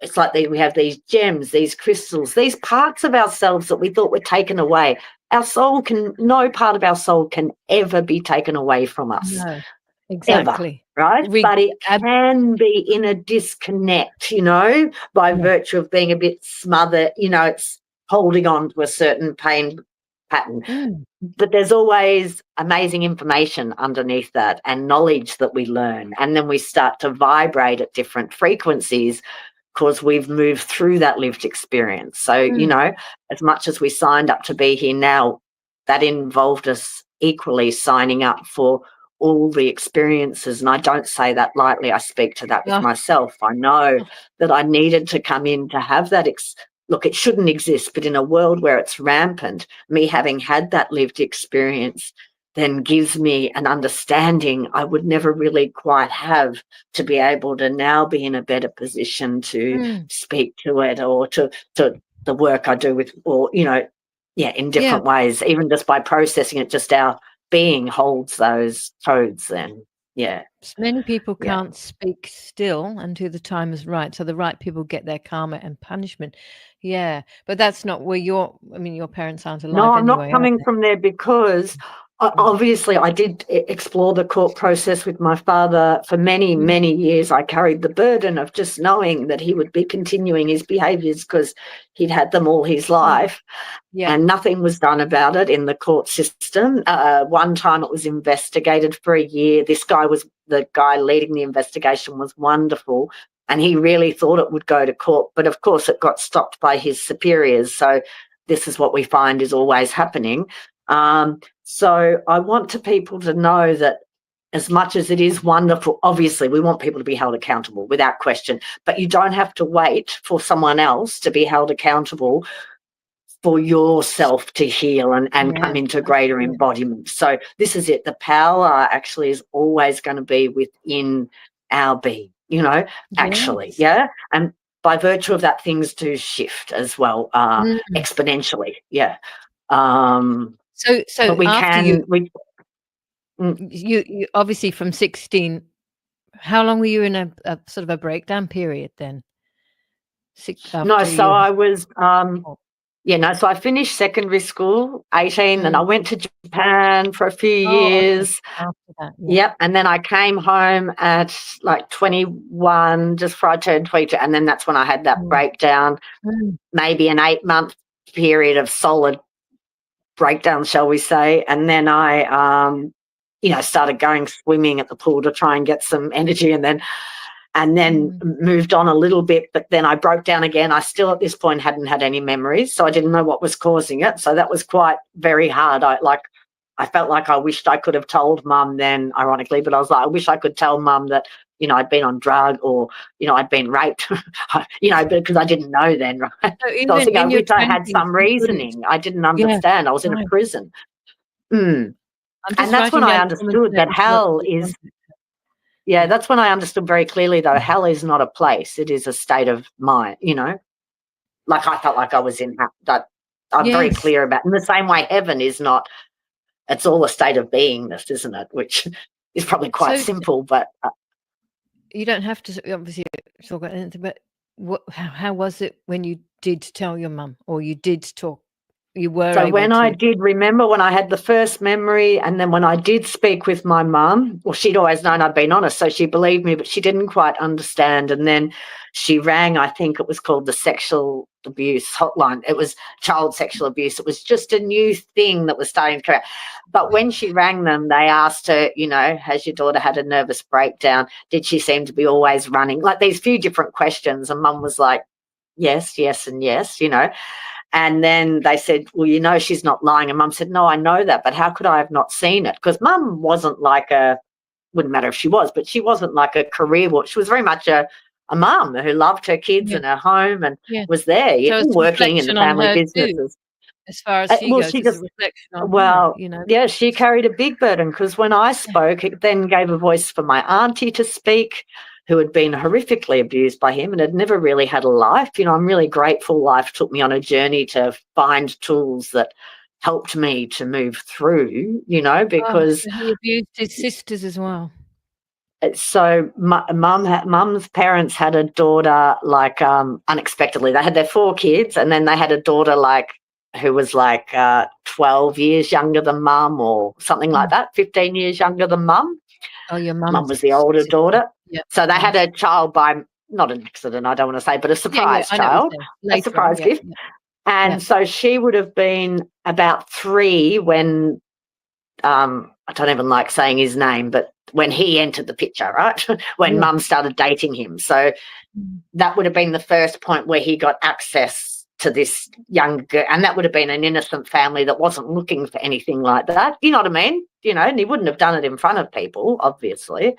it's like we have these gems, these crystals, these parts of ourselves that we thought were taken away. No part of our soul can ever be taken away from us. No, exactly. Ever, right? But it can be in a disconnect, by virtue of being a bit smothered, it's holding on to a certain pain pattern. But there's always amazing information underneath that, and knowledge that we learn. And then we start to vibrate at different frequencies because we've moved through that lived experience. So, as much as we signed up to be here now, that involved us equally signing up for all the experiences. And I don't say that lightly. I speak to that with myself. I know that I needed to come in to have that. Look, it shouldn't exist, but in a world where it's rampant, me having had that lived experience then gives me an understanding I would never really quite have, to be able to now be in a better position to speak to it, or to the work I do with, or, in different ways, even just by processing it, just our being holds those codes then. Yeah. Many people can't speak still until the time is right. So the right people get their karma and punishment. Yeah. But that's not where your parents aren't alive. No, I'm anyway, not coming from there, because obviously I did explore the court process with my father for many, many years. I carried the burden of just knowing that he would be continuing his behaviours because he'd had them all his life. And nothing was done about it in the court system. One time it was investigated for a year. The guy leading the investigation was wonderful, and he really thought it would go to court. But of course it got stopped by his superiors. So this is what we find is always happening. So I want people to know that as much as it is wonderful, obviously we want people to be held accountable without question, but you don't have to wait for someone else to be held accountable for yourself to heal and come into greater embodiment. So this is it. The power actually is always going to be within our being, actually. Yeah. And by virtue of that, things do shift as well, exponentially. Yeah. So but we after you obviously from 16, how long were you in a sort of a breakdown period then? I was so I finished secondary school, 18, and I went to Japan for a few years. Okay. After that, Yep, and then I came home at like 21, just before I turned 22, and then that's when I had that breakdown, maybe an 8-month period of solid breakdown, shall we say, and then I started going swimming at the pool to try and get some energy, and then moved on a little bit, but then I broke down again. I still at this point hadn't had any memories, so I didn't know what was causing it. So that was quite very hard. I felt like I wished I could have told Mum then, ironically, but I was like, I wish I could tell Mum that, I'd been on drug or, I'd been raped, because I didn't know then, right? So I was thinking, I wish I had some reasoning. I didn't understand. I was in a prison. And that's when I understood that hell is... Yeah, that's when I understood very clearly, though, hell is not a place. It is a state of mind, Like I felt like I was in that. I'm very clear about. In the same way, heaven is not. It's all a state of beingness, isn't it? Which is probably quite simple, but you don't have to obviously talk about anything. But how was it when you did tell your mum, or you did talk? You were so when I did remember when I had the first memory, and then when I did speak with my mum, well, she'd always known I'd been honest, so she believed me, but she didn't quite understand. And then she rang, I think it was called the sexual abuse hotline. It was child sexual abuse. It was just a new thing that was starting to come out. But when she rang them, they asked her, has your daughter had a nervous breakdown? Did she seem to be always running? Like these few different questions. And Mum was like, yes, yes, and yes, And then they said, well, she's not lying. And Mum said, no, I know that, but how could I have not seen it? Because Mum wasn't like wouldn't matter if she was, but she wasn't like a career watch. She was very much a mum who loved her kids and her home and was there, working in the family businesses. As far as she goes, it's a reflection on her, Yeah, she carried a big burden because when I spoke, it then gave a voice for my auntie to speak, who had been horrifically abused by him and had never really had a life. I'm really grateful life took me on a journey to find tools that helped me to move through, because... he abused his sisters as well. So Mum's parents had a daughter like unexpectedly. They had their 4 kids and then they had a daughter who was 12 years younger than Mum or something like that, 15 years younger than Mum. Oh, your Mum was the older daughter. Yep. So they had a child by, not an accident, I don't want to say, but a surprise child, a surprise gift. And so she would have been about 3 when, I don't even like saying his name, but when he entered the picture, right? When Mum started dating him. So that would have been the first point where he got access to this young girl, and that would have been an innocent family that wasn't looking for anything like that. You know what I mean? And he wouldn't have done it in front of people, obviously.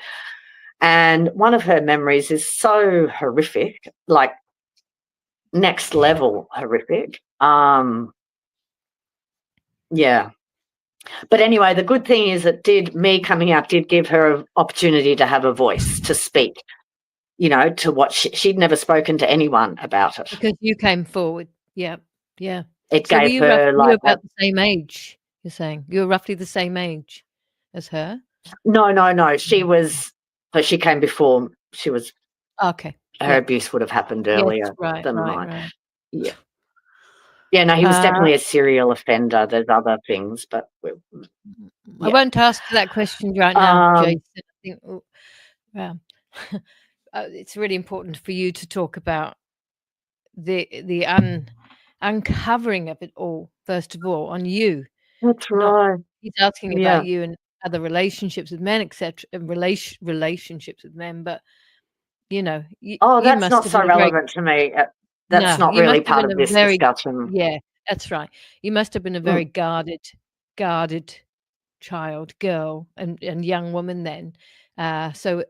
And one of her memories is so horrific, like next level horrific. Yeah. But anyway, the good thing is that me coming out did give her an opportunity to have a voice, to speak, to what she'd never spoken to anyone about it. Because you came forward. Yeah. Yeah. It gave her you were about the same age, you're saying? You were roughly the same age as her? No. She was, but she came before. She was... Okay. Her abuse would have happened earlier than mine. Right. Yeah. Yeah, no, he was definitely a serial offender. There's other things, but... I won't ask that question right now, Jason. I think it's really important for you to talk about the uncovering of it all, first of all, on you. That's right. He's asking about you and other relationships with men, etc., and relationships with men, but that's not so relevant to me. That's not really part of this discussion. Yeah, that's right. You must have been a very guarded child, girl, and young woman then. So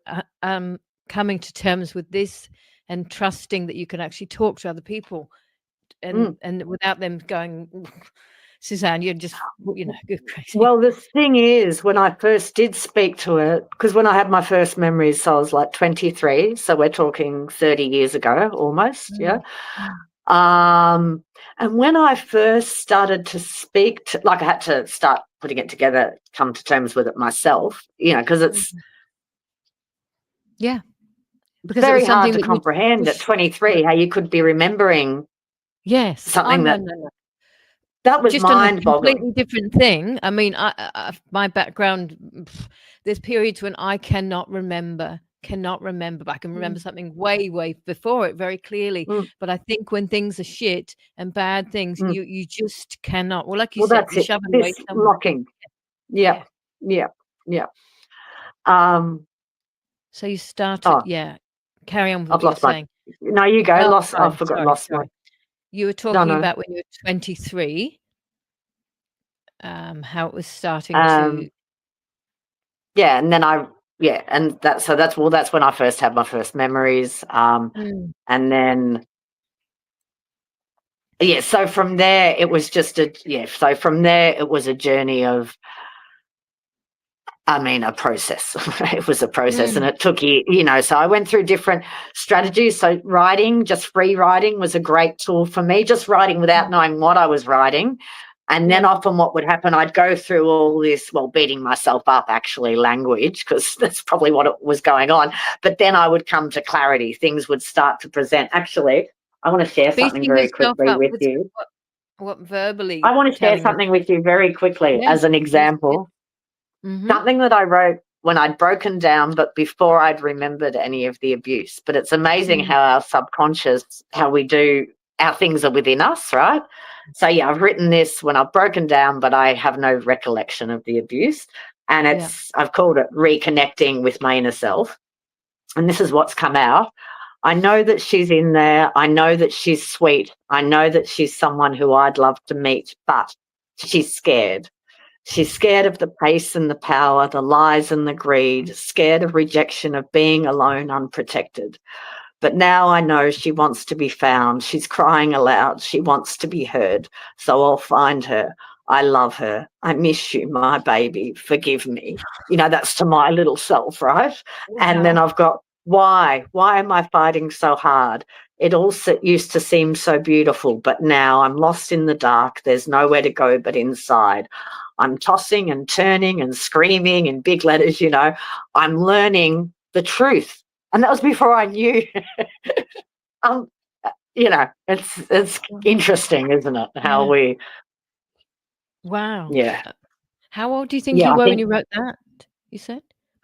coming to terms with this and trusting that you can actually talk to other people and without them going, Suzanne, you're just, you're crazy. Well, the thing is, when I first did speak to it, because when I had my first memories, so I was like 23, so we're talking 30 years ago almost, yeah. And when I first started to speak to, like, I had to start putting it together, come to terms with it myself, because it's because very it was hard something to that comprehend at 23 how you could be remembering something no. That was Just on a mind-boggling. completely different thing. I mean, my background, there's periods when I cannot remember, but I can remember something way before it very clearly. But I think when things are shit and bad things, you just cannot. Well, like you said, that's you it. shove it away This somewhere. locking. Yeah. So you started, carry on with what you're saying. No, you go. I forgot. Sorry. You were talking about when you were 23, how it was starting to. Yeah, and then that's when I first had my first memories. And then so from there it was just so from there it was a journey of, a process. It was a process and it took so I went through different strategies. So writing, just free writing was a great tool for me, just writing without knowing what I was writing. And then often what would happen, I'd go through all this, beating myself up, actually, language, because that's probably what was going on. But then I would come to clarity. Things would start to present. Actually, I want to share something very quickly with you. What verbally? I want to share something with you very quickly as an example. Something that I wrote when I'd broken down, but before I'd remembered any of the abuse. But it's amazing how our subconscious, how things are within us, right? So, I've written this when I've broken down, but I have no recollection of the abuse. And I've called it reconnecting with my inner self. And this is what's come out. I know that she's in there. I know that she's sweet. I know that she's someone who I'd love to meet, but she's scared. She's scared of the pace and the power, the lies and the greed, scared of rejection, of being alone, unprotected. But now I know she wants to be found. She's crying aloud. She wants to be heard. So I'll find her. I love her. I miss you, my baby. Forgive me. That's to my little self, right? Wow. And then I've got, why? Why am I fighting so hard? It also used to seem so beautiful, but now I'm lost in the dark. There's nowhere to go but inside. I'm tossing and turning and screaming in big letters, I'm learning the truth. And that was before I knew. It's interesting, isn't it? How we. Wow. Yeah. How old do you think you were when you wrote that? You said.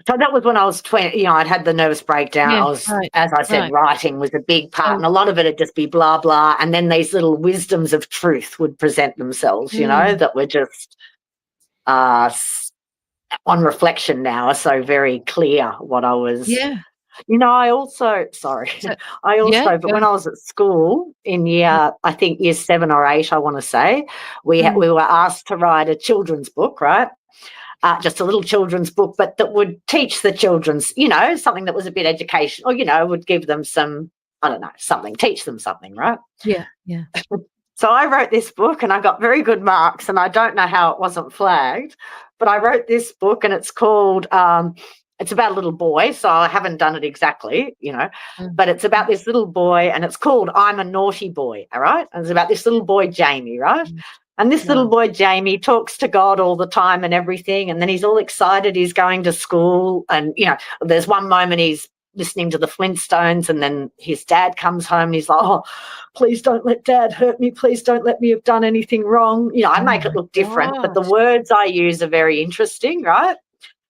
So that was when I was 20. I'd had the nervous breakdown. I was, as I said, writing was a big part, and a lot of it would just be blah blah, and then these little wisdoms of truth would present themselves. That were just on reflection now are so very clear what I was. Yeah. I also, but when I was at school in year 7 or 8, I want to say, we were asked to write a children's book, right? Just a little children's book, but that would teach the children's, something that was a bit educational, would give them some, I don't know, something, teach them something, right? Yeah. So I wrote this book and I got very good marks, and I don't know how it wasn't flagged, but I wrote this book and it's called, it's about a little boy, so I haven't done it exactly, but it's about this little boy and it's called I'm a Naughty Boy, all right? And it's about this little boy, Jamie, right? And this little boy, Jamie, talks to God all the time and everything, and then he's all excited he's going to school, and, there's one moment he's listening to the Flintstones, and then his dad comes home and he's like, oh, please don't let Dad hurt me. Please don't let me have done anything wrong. I make it look different, but the words I use are very interesting, right?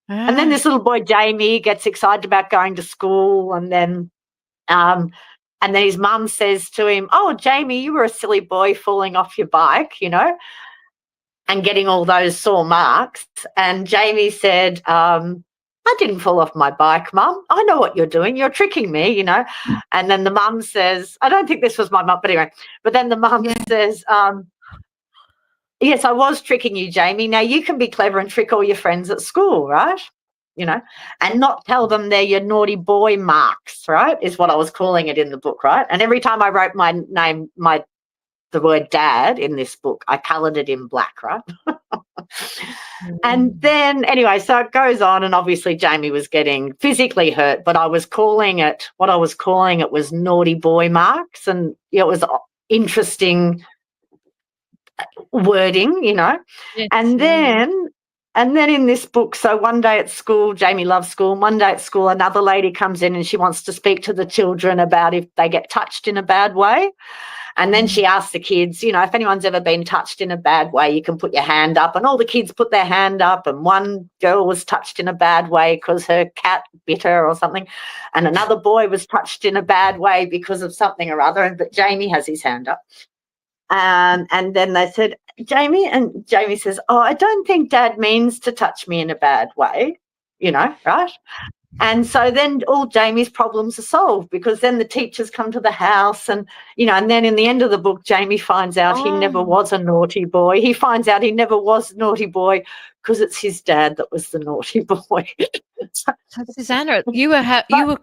And then this little boy, Jamie, gets excited about going to school, and then his mum says to him, oh, Jamie, you were a silly boy falling off your bike, and getting all those sore marks. And Jamie said, I didn't fall off my bike, Mum. I know what you're doing. You're tricking me, And then the mum says, I don't think this was my mum, but anyway, but then the mum says, Yes, I was tricking you, Jamie. Now, you can be clever and trick all your friends at school, right? And not tell them they're your naughty boy marks, right, is what I was calling it in the book, right? And every time I wrote my name, the word dad in this book, I coloured it in black, right? And then, anyway, so it goes on, and obviously Jamie was getting physically hurt, but what I was calling it was naughty boy marks, and it was interesting wording, Yes, and then in this book, so one day at school, Jamie loves school. One day at school, another lady comes in and she wants to speak to the children about if they get touched in a bad way. And then she asks the kids, if anyone's ever been touched in a bad way, you can put your hand up. And all the kids put their hand up, and one girl was touched in a bad way because her cat bit her or something. And another boy was touched in a bad way because of something or other. But Jamie has his hand up. And then they said, Jamie, and Jamie says, oh, I don't think Dad means to touch me in a bad way, right? And so then all Jamie's problems are solved, because then the teachers come to the house and, and then in the end of the book, Jamie finds out he never was a naughty boy. He finds out he never was a naughty boy because it's his dad that was the naughty boy. So, Susanna, you were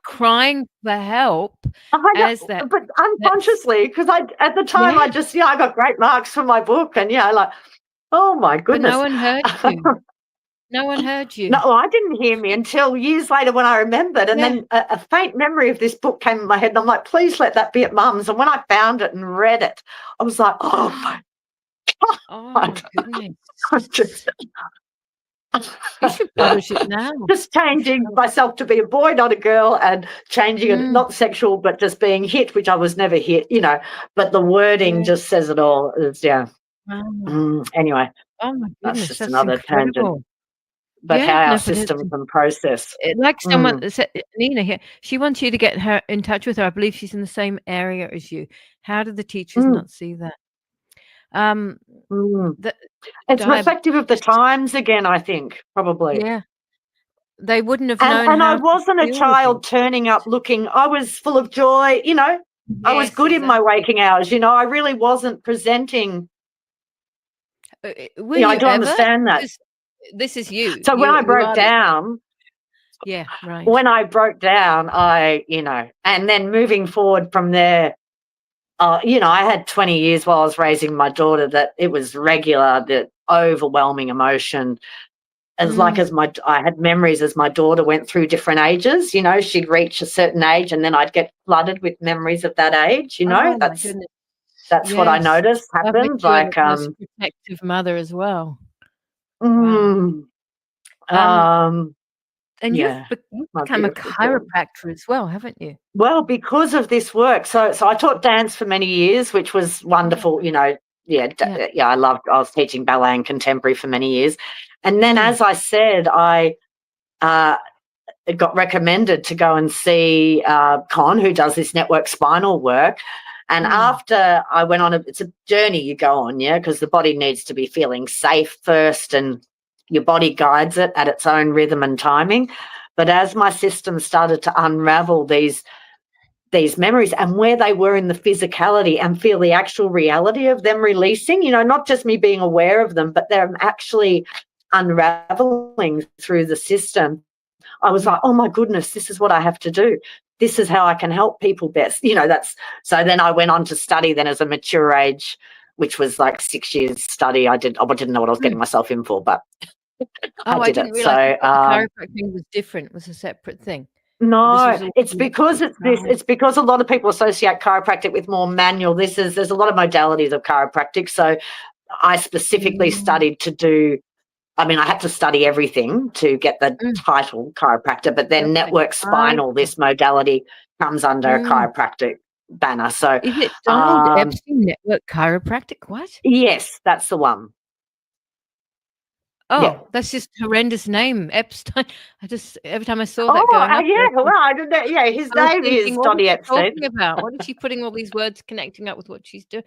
crying for help but unconsciously, because at the time I just, I got great marks for my book, and oh my goodness. But no one heard you. No one heard you. No, I didn't hear me until years later when I remembered. And then a faint memory of this book came in my head, and I'm like, please let that be at Mum's. And when I found it and read it, I was like, oh my God. Oh my goodness. You should publish it now. Just changing myself to be a boy, not a girl, and changing it, not sexual, but just being hit, which I was never hit, but the wording just says it all. It's, anyway. Oh my goodness, that's just another incredible. tangent. But how our systems and process. Like someone said, Nina here, she wants you to get her in touch with her. I believe she's in the same area as you. How do the teachers not see that? It's reflective of the times again, I think, probably. Yeah. They wouldn't have known. And I wasn't a child turning up looking, I was full of joy, I was good in my waking hours, I really wasn't presenting. I do understand that. This is you. So when I broke down. Yeah, right. When I broke down, and then moving forward from there, I had 20 years while I was raising my daughter that it was regular, the overwhelming emotion. I had memories as my daughter went through different ages, she'd reach a certain age and then I'd get flooded with memories of that age, that's what I noticed happened. Like protective mother as well. And you've become a chiropractor as well, haven't you? Well, because of this work. So I taught dance for many years, which was wonderful. I was teaching ballet and contemporary for many years. And then, as I said, I got recommended to go and see Con, who does this network spinal work. And after I went on, it's a journey you go on, because the body needs to be feeling safe first, and your body guides it at its own rhythm and timing. But as my system started to unravel these memories and where they were in the physicality and feel the actual reality of them releasing, not just me being aware of them, but they're actually unraveling through the system, I was like, oh my goodness, this is what I have to do. This is how I can help people best. So then I went on to study then as a mature age, which was like 6 years study. I didn't know what I was getting myself in for, but I didn't realize chiropractic was different, was a separate thing. No, it's because it's because a lot of people associate chiropractic with more manual. There's a lot of modalities of chiropractic. So I specifically studied to do, I had to study everything to get the title chiropractor, but then network spinal, this modality comes under a chiropractic banner. So is it Donald Epstein Network Chiropractic? What? Yes, that's the one. Oh, that's just horrendous name, Epstein. Every time I saw that going up. I didn't know. Yeah, his name is Donnie Epstein. What is she putting all these words connecting up with what she's doing?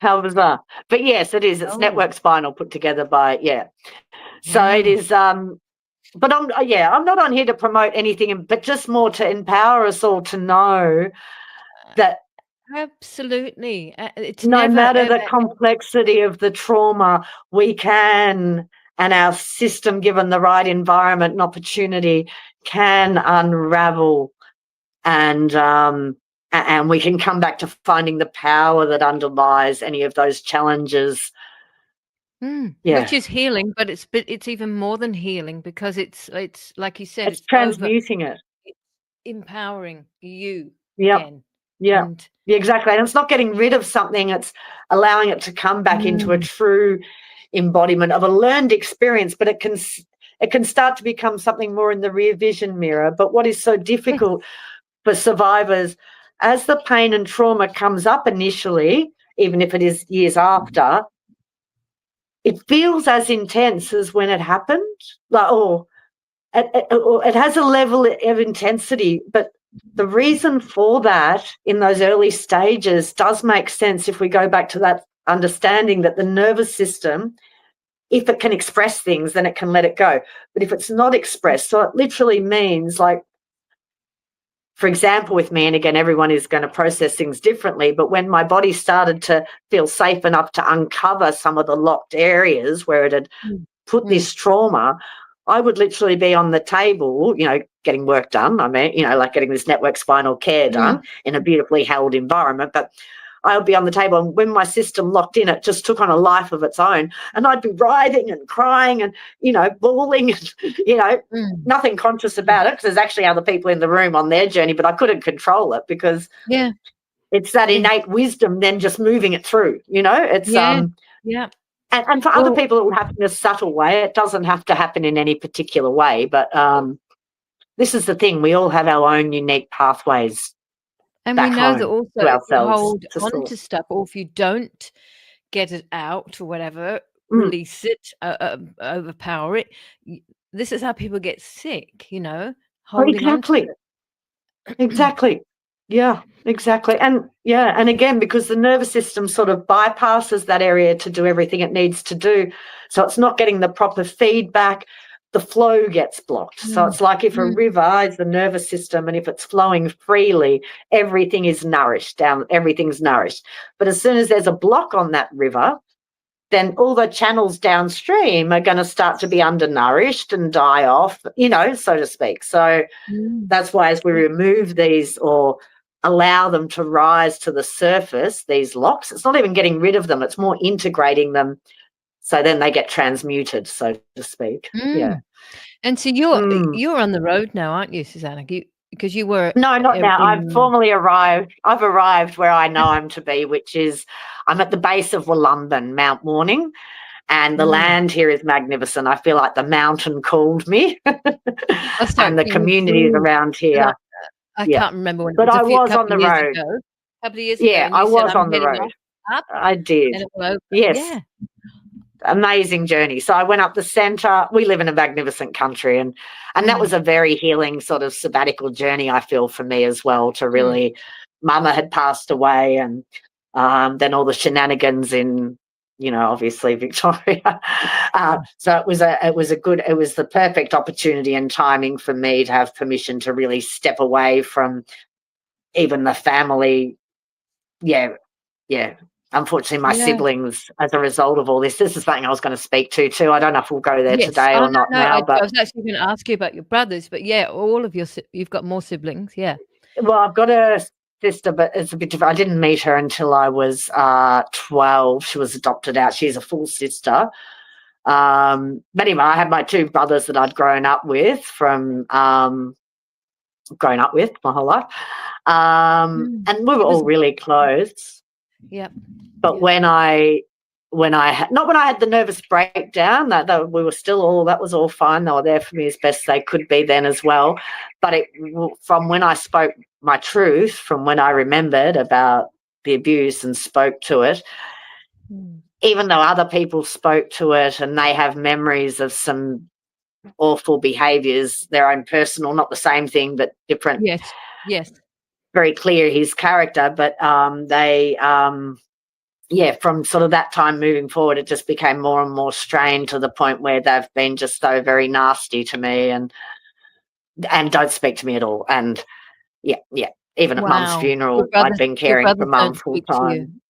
How bizarre. But yes, it is. It's network spinal put together by, So it is, but I'm not on here to promote anything, but just more to empower us all to know that Absolutely. It's No never, matter ever, the complexity of the trauma, we can, and our system, given the right environment and opportunity, can unravel, and we can come back to finding the power that underlies any of those challenges. Which is healing, but it's even more than healing, because it's like you said, It's it's over. transmuting it. It's empowering you Yep. again. Yeah. And Yeah, exactly. And it's not getting rid of something, it's allowing it to come back into a true embodiment of a learned experience, but it can start to become something more in the rear vision mirror. But what is so difficult for survivors, as the pain and trauma comes up initially, even if it is years after, it feels as intense as when it happened, or it has a level of intensity, but the reason for that in those early stages does make sense if we go back to that understanding that the nervous system, if it can express things, then it can let it go. But if it's not expressed, so it literally means, like, for example, with me, and again, everyone is going to process things differently, but when my body started to feel safe enough to uncover some of the locked areas where it had put this trauma, I would literally be on the table, getting work done. I mean, like getting this network spinal care done in a beautifully held environment. But I would be on the table, and when my system locked in, it just took on a life of its own. And I'd be writhing and crying and, bawling, and, nothing conscious about it, because there's actually other people in the room on their journey, but I couldn't control it because it's that innate wisdom then just moving it through, it's And for other people, it will happen in a subtle way. It doesn't have to happen in any particular way. But this is the thing. We all have our own unique pathways. And we know that also if you hold on to source. stuff, or if you don't get it out or whatever, release it, overpower it. This is how people get sick, holding on to it. Exactly. Yeah, exactly. And again, because the nervous system sort of bypasses that area to do everything it needs to do. So it's not getting the proper feedback. The flow gets blocked. So it's like if a river is the nervous system, and if it's flowing freely, everything is nourished, everything's nourished. But as soon as there's a block on that river, then all the channels downstream are going to start to be undernourished and die off, so to speak. So that's why as we remove these or allow them to rise to the surface, these locks, it's not even getting rid of them, it's more integrating them, so then they get transmuted, so to speak. Yeah. And so you're on the road now, aren't you, Suzanne? Because you were No, not now. I've formally arrived. I've arrived where I know I'm to be, which is I'm at the base of Wollumbin, Mount Warning, and the land here is magnificent. I feel like the mountain called me, and the communities around here. I can't remember when it but was. I was on couple the of years road. ago. A couple of years ago, Yeah, and you I said, was "I'm on the heading road. up," I did. and it all over. Yes. Yeah. Amazing journey. So I went up the centre. We live in a magnificent country, and that was a very healing sort of sabbatical journey, I feel, for me as well, to really, Mama had passed away, and then all the shenanigans in, obviously Victoria. So it was the perfect opportunity and timing for me to have permission to really step away from even the family. Yeah. Unfortunately, my siblings, as a result of all this is something I was going to speak to too. I don't know if we'll go there today or not now. But I was actually going to ask you about your brothers, but all of you've got more siblings, Well, I've got a sister, but it's a bit different. I didn't meet her until I was 12. She was adopted out. She's a full sister. But anyway, I had my two brothers that I'd grown up with my whole life. And we were all really close. Yeah. But when I had the nervous breakdown, that we were still all, that was all fine. They were there for me as best they could be then as well. But from when I spoke my truth, from when I remembered about the abuse and spoke to it, even though other people spoke to it and they have memories of some awful behaviours, their own personal, not the same thing, but different. Yes. Very clear his character, but from sort of that time moving forward, it just became more and more strained to the point where they've been just so very nasty to me and don't speak to me at all. And even at Mum's Wow. funeral, I'd been Your caring for brothers Mum don't full speak to you. time.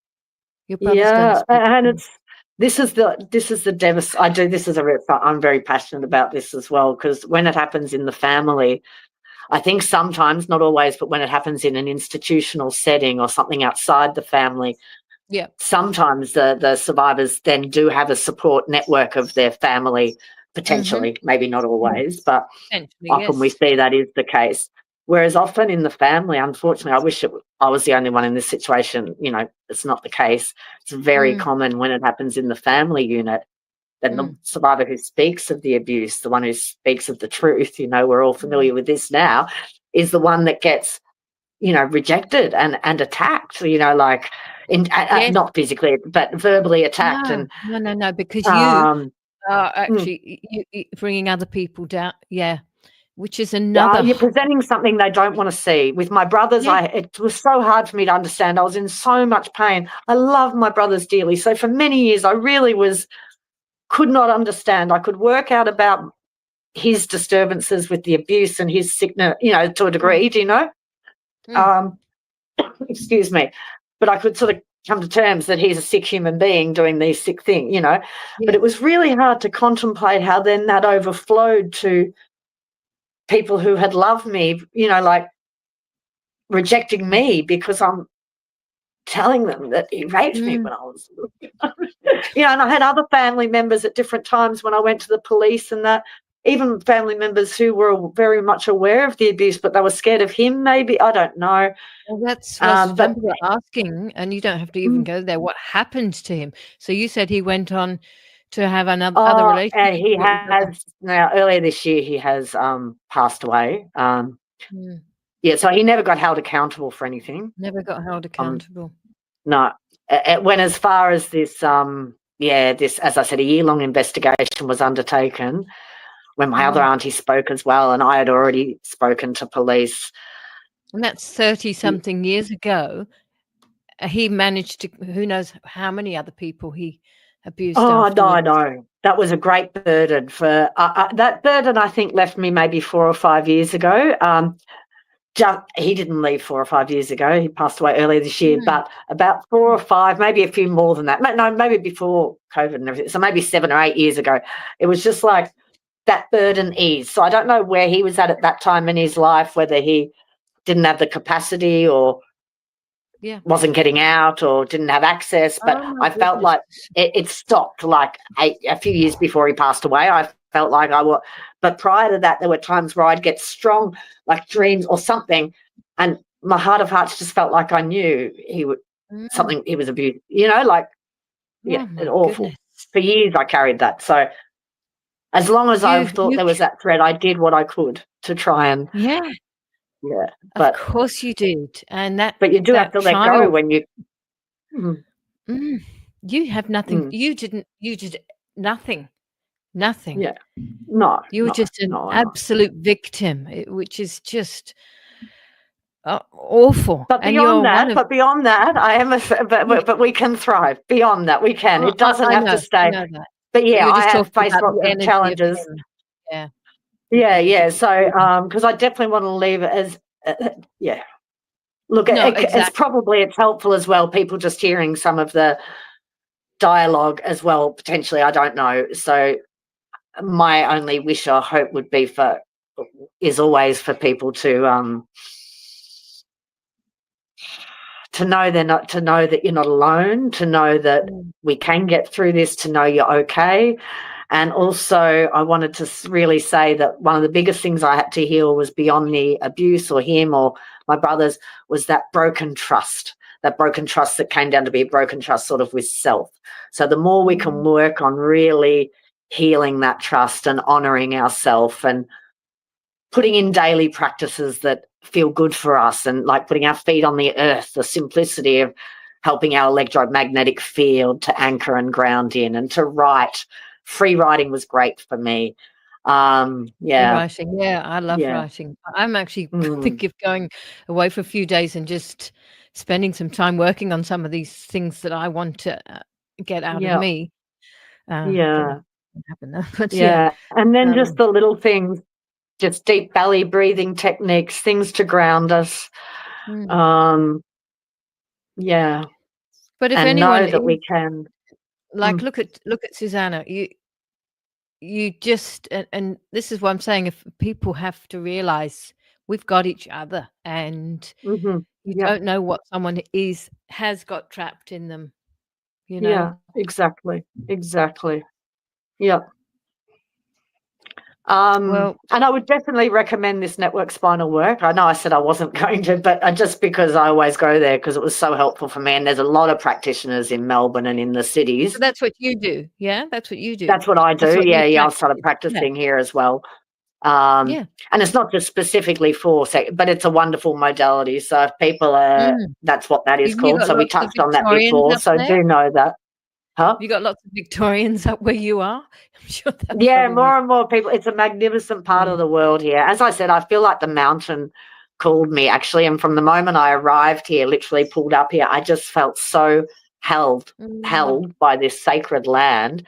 Your brothers don't Yeah, speak and to you. this is the I do this as I'm very passionate about this as well, because when it happens in the family, I think sometimes, not always, but when it happens in an institutional setting or something outside the family, Yeah. sometimes the survivors then do have a support network of their family, potentially, maybe not always, but often we see that is the case. Whereas often in the family, unfortunately, I wish I was the only one in this situation, it's not the case. It's very common when it happens in the family unit. Then the survivor who speaks of the abuse, the one who speaks of the truth, we're all familiar with this now, is the one that gets, rejected and attacked, like Yes. not physically, but verbally attacked. No, because you are actually you bringing other people down. Yeah, which is another. You're presenting something they don't want to see. With my brothers, it was so hard for me to understand. I was in so much pain. I love my brothers dearly. So for many years, I really could not understand. I could work out about his disturbances with the abuse and his sickness, to a degree, do you know? Excuse me. But I could sort of come to terms that he's a sick human being doing these sick things, But it was really hard to contemplate how then that overflowed to people who had loved me, like rejecting me because I'm telling them that he raped me when I was, and I had other family members at different times when I went to the police, and that even family members who were very much aware of the abuse, but they were scared of him, maybe. I don't know. Well, that's what some people are asking, and you don't have to even go there. What happened to him? So you said he went on to have other relationship. He has now. Earlier this year, he has passed away. Yeah, so he never got held accountable for anything. Never got held accountable. No, it went as far as this. This, as I said, a year-long investigation was undertaken when my other auntie spoke as well, and I had already spoken to police. And that's 30-something years ago. He managed to, who knows how many other people he abused afterwards. No. That was a great burden for that burden, I think, left me maybe 4 or 5 years ago. He didn't leave 4 or 5 years ago. He passed away earlier this year, but about 4 or 5, maybe a few more than that. No, maybe before COVID and everything. So maybe 7 or 8 years ago. It was just like that burden eased. So I don't know where he was at that time in his life, whether he didn't have the capacity or wasn't getting out or didn't have access. But I felt like it stopped like a few years before he passed away. I felt like but prior to that, there were times where I'd get strong, like dreams or something, and my heart of hearts just felt like I knew he would he was abused, awful. Goodness. For years I carried that. So as long as I thought there was that thread, I did what I could to try and but of course you did, and but you do have to let go when you. You have nothing. You did nothing. Nothing. Yeah. No. You were just an absolute victim, which is just awful. But beyond that, I am but we can thrive. Beyond that, we can. It doesn't have to stay. But I have faced lots of challenges. Yeah. So, because I definitely want to leave it as, Look, it's helpful as well. People just hearing some of the dialogue as well, potentially. I don't know. So, my only wish or hope would be is always for people to know that you're not alone, to know that we can get through this, to know you're okay. And also I wanted to really say that one of the biggest things I had to heal was beyond the abuse or him or my brothers was that broken trust that came down to be a broken trust sort of with self. So the more we can work on really healing that trust and honouring ourselves and putting in daily practices that feel good for us and like putting our feet on the earth, the simplicity of helping our electromagnetic field to anchor and ground in and to write. Free writing was great for me. Writing. Yeah, I love writing. I'm actually thinking of going away for a few days and just spending some time working on some of these things that I want to get out of me. Happen though. But and then just the little things, just deep belly breathing techniques, things to ground us. Yeah. But if And anyone know that we can. like, look at Susanna. You just and this is what I'm saying. If people have to realize we've got each other, and you Yep. don't know what someone has got trapped in them. You know. Yeah. Exactly. Yep. And I would definitely recommend this network spinal work. I know I said I wasn't going to, but just because I always go there because it was so helpful for me. And there's a lot of practitioners in Melbourne and in the cities. So that's what you do, yeah? That's what you do. That's what I do. That's what you Yeah. I started practicing here as well. Yeah. And it's not just specifically for but it's a wonderful modality. So if people are, that's what that is Have you called. got So we lots of touched on that Victorians before. up So there? do know that. Huh? Have you got lots of Victorians up where you are? I'm sure that's Yeah, probably more and more people. It's a magnificent part of the world here. As I said, I feel like the mountain called me, actually. And from the moment I arrived here, literally pulled up here, I just felt so held by this sacred land.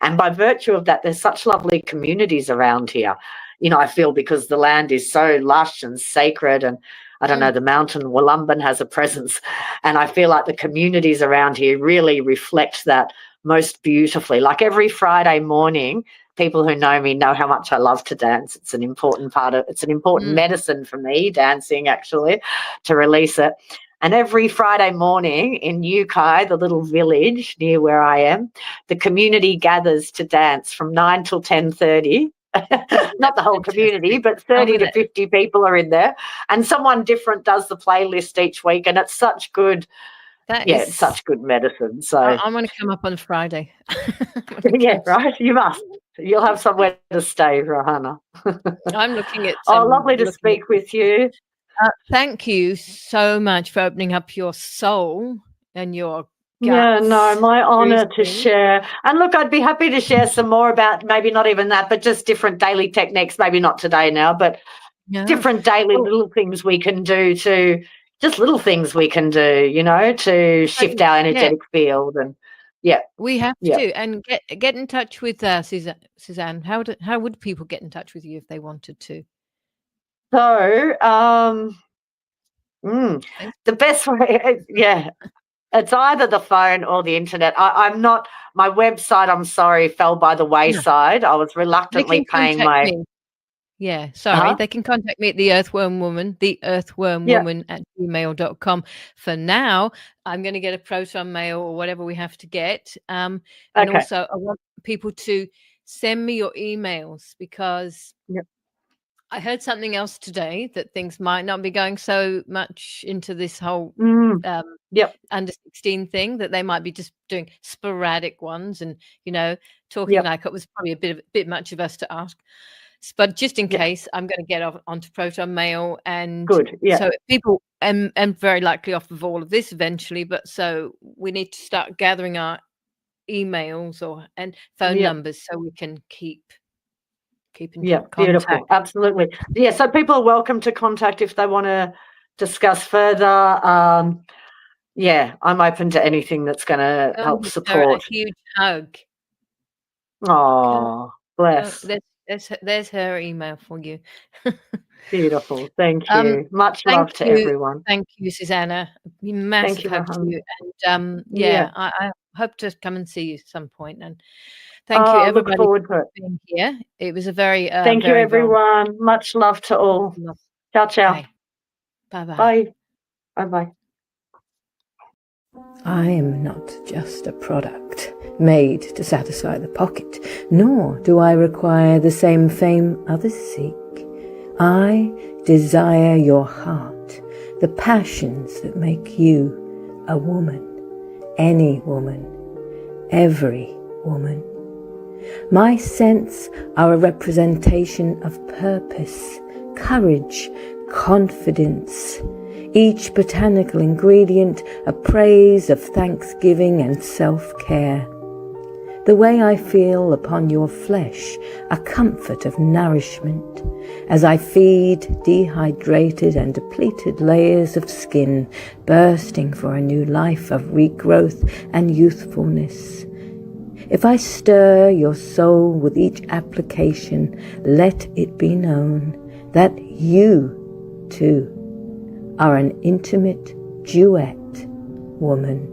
And by virtue of that, there's such lovely communities around here. You know, I feel because the land is so lush and sacred, and I don't know, the mountain Wollumban has a presence. And I feel like the communities around here really reflect that most beautifully. Like every Friday morning, people who know me know how much I love to dance. It's an important it's an important medicine for me, dancing, actually, to release it. And every Friday morning in Yukai, the little village near where I am, the community gathers to dance from 9 till 10:30. Not the whole community, but 30 to 50 people are in there. And someone different does the playlist each week. And it's such good, it's such good medicine. So I want to come up on Friday. yeah, right. You must. You'll have somewhere to stay, Rohanna. I'm looking at lovely to speak with you. Thank you so much for opening up your soul and your guts. Yeah, no, my honour to share. And look, I'd be happy to share some more about maybe not even that, but just different daily techniques, maybe not today now, but different daily little things we can do just little things we can do, you know, to shift our energetic field. And we have to. And get in touch with Suzanne. How would people get in touch with you if they wanted to? So the best way, it's either the phone or the internet. I'm not, my website, I'm sorry, fell by the wayside. I was reluctantly paying my... Yeah, sorry. They can contact me at the earthwormwoman at gmail.com. For now, I'm going to get a proton mail or whatever we have to get. And also, I want people to send me your emails because I heard something else today that things might not be going so much into this whole under 16 thing, that they might be just doing sporadic ones and, you know, talking like it was probably a bit much of us to ask. But just in case, I'm going to get onto Proton Mail, and so people, and very likely off of all of this eventually. But so we need to start gathering our emails and phone numbers so we can keep in contact. Beautiful, absolutely. Yeah, so people are welcome to contact if they want to discuss further. I'm open to anything that's going to help support. A huge hug. Oh, bless. There's her email for you. Beautiful. Thank you. Much love to everyone. Thank you, Susanna. Massive hug to you. And I hope to come and see you at some point. And thank you, everybody, for being here. It was a very thank you, everyone. Much love to all. Ciao, ciao. Okay. Bye-bye. Bye. Bye-bye. I am not just a product made to satisfy the pocket, nor do I require the same fame others seek. I desire your heart, the passions that make you a woman, any woman, every woman. My scents are a representation of purpose, courage, confidence, each botanical ingredient a praise of thanksgiving and self-care. The way I feel upon your flesh, a comfort of nourishment, as I feed dehydrated and depleted layers of skin, bursting for a new life of regrowth and youthfulness. If I stir your soul with each application, let it be known that you, too, are an intimate duet, woman.